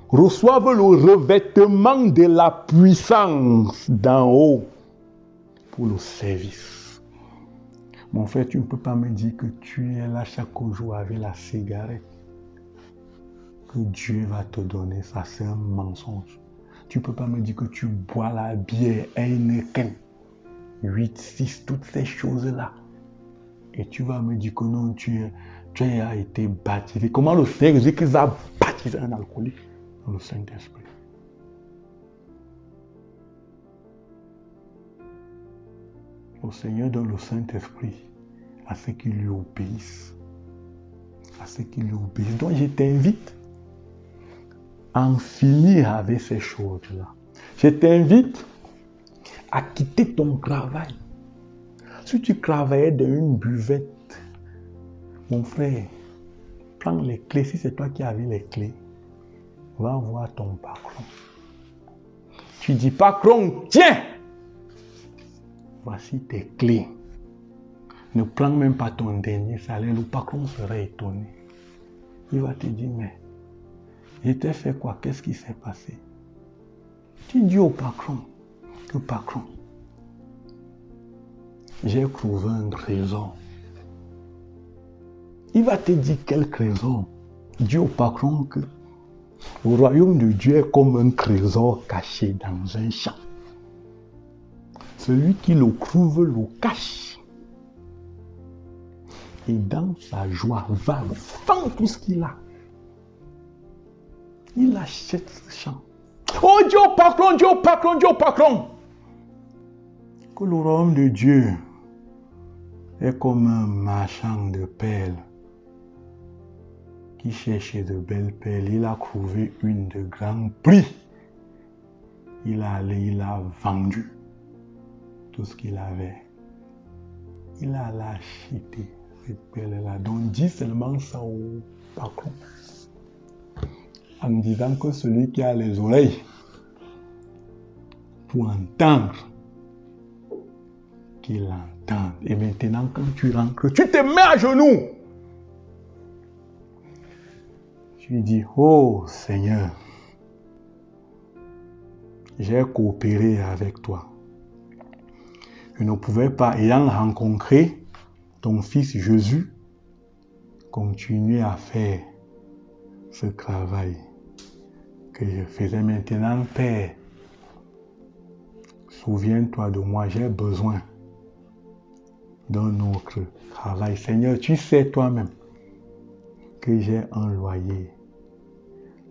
reçoivent le revêtement de la puissance d'en haut pour le service. Mon frère, tu ne peux pas me dire que tu es là chaque jour avec la cigarette. Que Dieu va te donner ça, c'est un mensonge. Tu ne peux pas me dire que tu bois la bière, Heineken, 8, 6, toutes ces choses-là. Et tu vas me dire que non, tu as été baptisé. Comment le Seigneur dit qu'il a baptisé un alcoolique dans le Saint-Esprit? Le Seigneur donne le Saint-Esprit à ceux qui lui obéissent. À ceux qui lui obéissent. Donc je t'invite à en finir avec ces choses-là. Je t'invite à quitter ton travail. Si tu travaillais dans une buvette, mon frère, prends les clés. Si c'est toi qui avais les clés, va voir ton patron. Tu dis, patron, tiens, voici tes clés. Ne prends même pas ton dernier salaire. Le patron serait étonné. Il va te dire, mais je t'ai fait quoi? Qu'est-ce qui s'est passé? Tu dis au patron, que patron, j'ai trouvé un trésor. Il va te dire quel trésor. Dis au patron que le royaume de Dieu est comme un trésor caché dans un champ. Celui qui le trouve le cache. Et dans sa joie, va vendre tout ce qu'il a. Il achète ce champ. Oh Dieu patron, Dieu patron, Dieu patron. Que le royaume de Dieu est comme un marchand de perles qui cherchait de belles perles. Il a trouvé une de grand prix. Il a vendu tout ce qu'il avait. Il a acheté cette perle-là. Donc dis seulement ça au patron. En me disant que celui qui a les oreilles pour entendre, qu'il entende. Et maintenant, quand tu rentres, tu te mets à genoux. Tu dis, oh Seigneur, j'ai coopéré avec toi. Je ne pouvais pas, ayant rencontré ton fils Jésus, continuer à faire ce travail que je faisais. Maintenant, Père, souviens-toi de moi, j'ai besoin d'un autre travail. Seigneur, tu sais toi-même que j'ai un loyer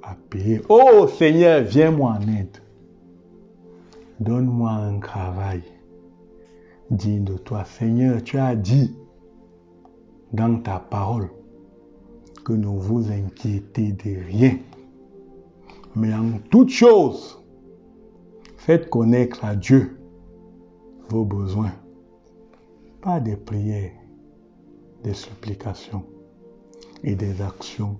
à payer. Oh Seigneur, viens-moi en aide. Donne-moi un travail digne de toi. Seigneur, tu as dit dans ta parole que ne vous inquiétez de rien, mais en toute chose, faites connaître à Dieu vos besoins. Pas des prières, des supplications et des actions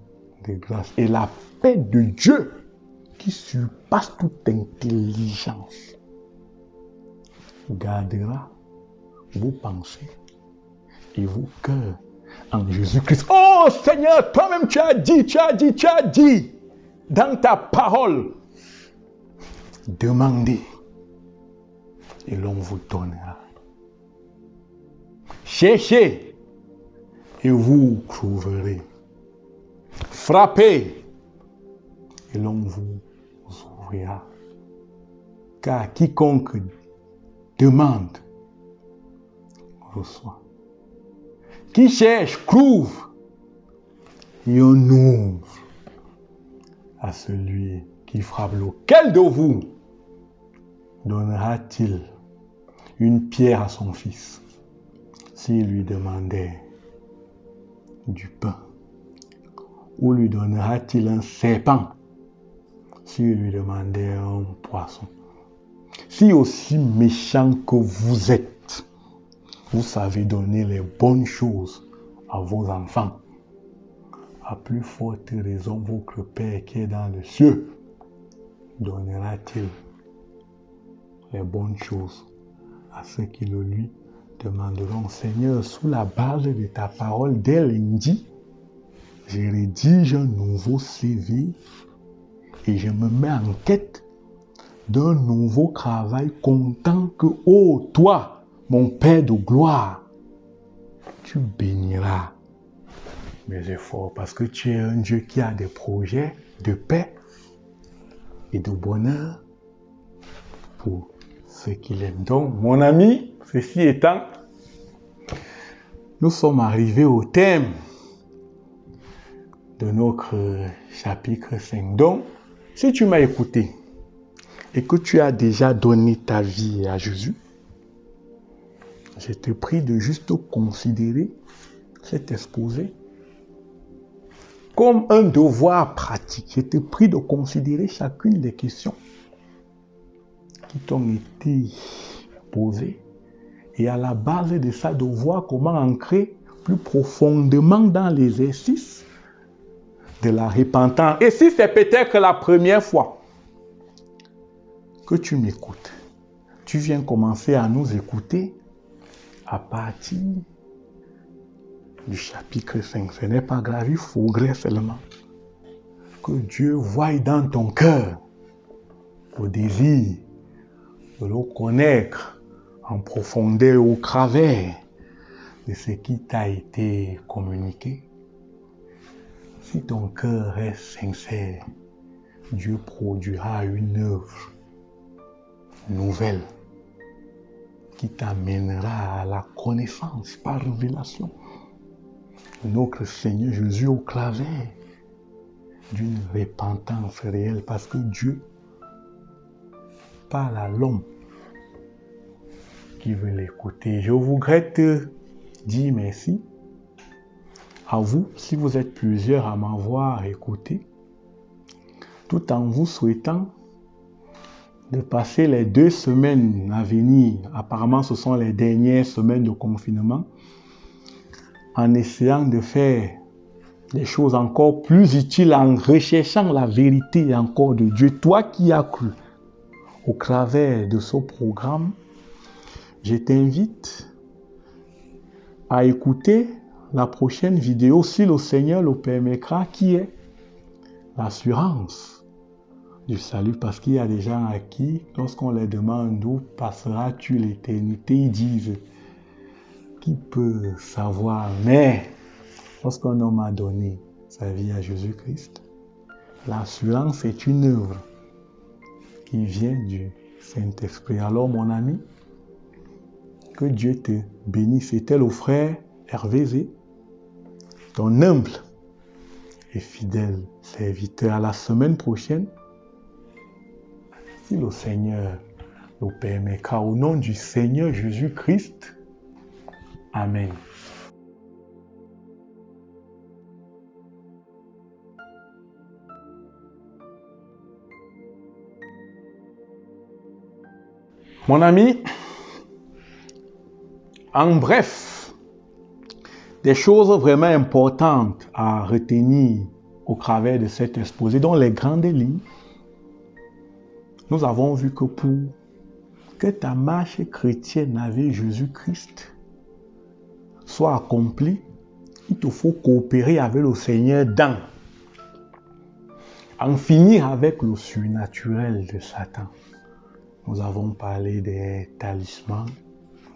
de grâce. Et la paix de Dieu qui surpasse toute intelligence gardera vos pensées et vos cœurs en Jésus-Christ. Oh Seigneur, toi-même tu as dit dans ta parole, demandez et l'on vous donnera. Cherchez et vous trouverez. Frappez et l'on vous ouvrira. Car quiconque demande, reçoit. Qui cherche, trouve. Et on ouvre à celui qui frappe. Lequel de vous donnera-t-il une pierre à son fils s'il lui demandait du pain? Ou lui donnera-t-il un serpent s'il lui demandait un poisson? Si aussi méchant que vous êtes, vous savez donner les bonnes choses à vos enfants, à plus forte raison votre Père qui est dans le ciel donnera-t-il les bonnes choses à ceux qui le lui demanderont. Seigneur, sous la base de ta parole, dès lundi, je rédige un nouveau CV et je me mets en quête d'un nouveau travail, content que, oh, toi, mon Père de gloire, tu béniras mes efforts, parce que tu es un Dieu qui a des projets de paix et de bonheur pour ceux qui l'aiment. Donc, mon ami, ceci étant, nous sommes arrivés au thème de notre chapitre 5. Donc, si tu m'as écouté et que tu as déjà donné ta vie à Jésus, je te prie de juste considérer cet exposé comme un devoir pratique. Je te prie de considérer chacune des questions qui t'ont été posées et à la base de ça, de voir comment ancrer plus profondément dans l'exercice de la repentance. Et si c'est peut-être la première fois que tu m'écoutes, tu viens commencer à nous écouter à partir du chapitre 5. Ce n'est pas grave, il faudrait seulement que Dieu voie dans ton cœur le désir de le connaître en profondeur au travers de ce qui t'a été communiqué. Si ton cœur est sincère, Dieu produira une œuvre nouvelle qui t'amènera à la connaissance par révélation de notre Seigneur Jésus au travers d'une repentance réelle, parce que Dieu parle à l'homme qui veut l'écouter. Je voudrais te dire merci à vous, si vous êtes plusieurs à m'avoir écouté, tout en vous souhaitant de passer les 2 semaines à venir, apparemment ce sont les dernières semaines de confinement, en essayant de faire des choses encore plus utiles, en recherchant la vérité encore de Dieu. Toi qui as cru au travers de ce programme, je t'invite à écouter la prochaine vidéo, si le Seigneur le permettra, qui est l'assurance du salut, parce qu'il y a des gens à qui, lorsqu'on les demande où passeras-tu l'éternité, ils disent qui peut savoir, mais lorsqu'un homme a donné sa vie à Jésus-Christ, l'assurance est une œuvre qui vient du Saint-Esprit. Alors mon ami, que Dieu te bénisse. C'était le frère Hervé Zé, ton humble et fidèle serviteur. À la semaine prochaine, si le Seigneur le permettra, au nom du Seigneur Jésus-Christ. Amen. Mon ami, en bref, des choses vraiment importantes à retenir au travers de cet exposé, dans les grandes lignes, nous avons vu que pour que ta marche chrétienne avec Jésus-Christ soit accomplie, il te faut coopérer avec le Seigneur dans en finir avec le surnaturel de Satan. Nous avons parlé des talismans,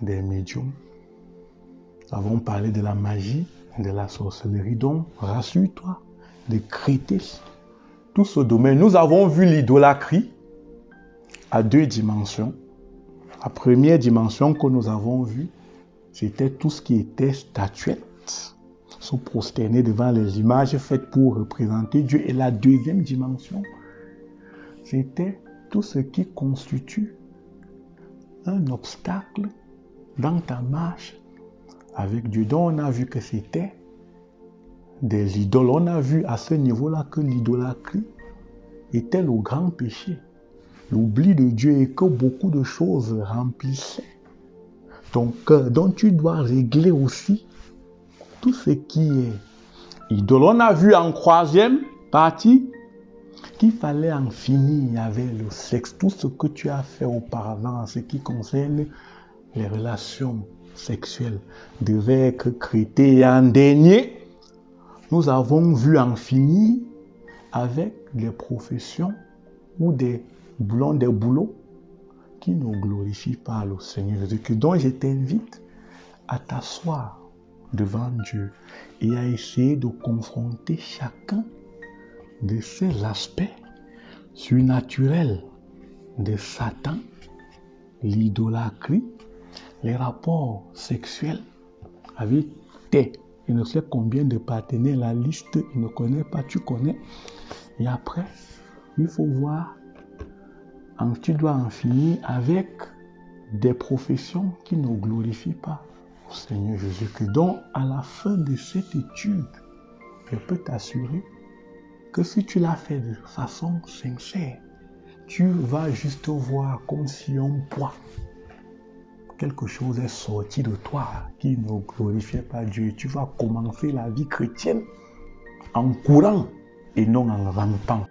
des médiums. Nous avons parlé de la magie, de la sorcellerie. Donc, rassure-toi de traiter tout ce domaine. Nous avons vu l'idolâtrie à 2 dimensions. La première dimension que nous avons vue, c'était tout ce qui était statuette, se prosterner devant les images faites pour représenter Dieu. Et la deuxième dimension, c'était tout ce qui constitue un obstacle dans ta marche avec Dieu. Donc on a vu que c'était des idoles. On a vu à ce niveau-là que l'idolâtrie était le grand péché, l'oubli de Dieu, et que beaucoup de choses remplissaient ton cœur. Donc tu dois régler aussi tout ce qui est idole. On a vu en 3e partie qu'il fallait en finir avec le sexe. Tout ce que tu as fait auparavant en ce qui concerne les relations sexuelles devait être traité. Et en dernier, nous avons vu en finir avec des professions ou des boulots qui ne glorifient pas le Seigneur Jésus-Christ. Donc je t'invite à t'asseoir devant Dieu et à essayer de confronter chacun de ces aspects surnaturels de Satan, l'idolâtrie, les rapports sexuels avec tes, je ne sais combien de partenaires, la liste, il ne connaît pas, tu connais. Et après, il faut voir, tu dois en finir avec des professions qui ne glorifient pas au Seigneur Jésus-Christ. Donc, à la fin de cette étude, je peux t'assurer que si tu l'as fait de façon sincère, tu vas juste voir comme si un poids, quelque chose est sorti de toi qui ne glorifiait pas Dieu. Tu vas commencer la vie chrétienne en courant et non en rampant.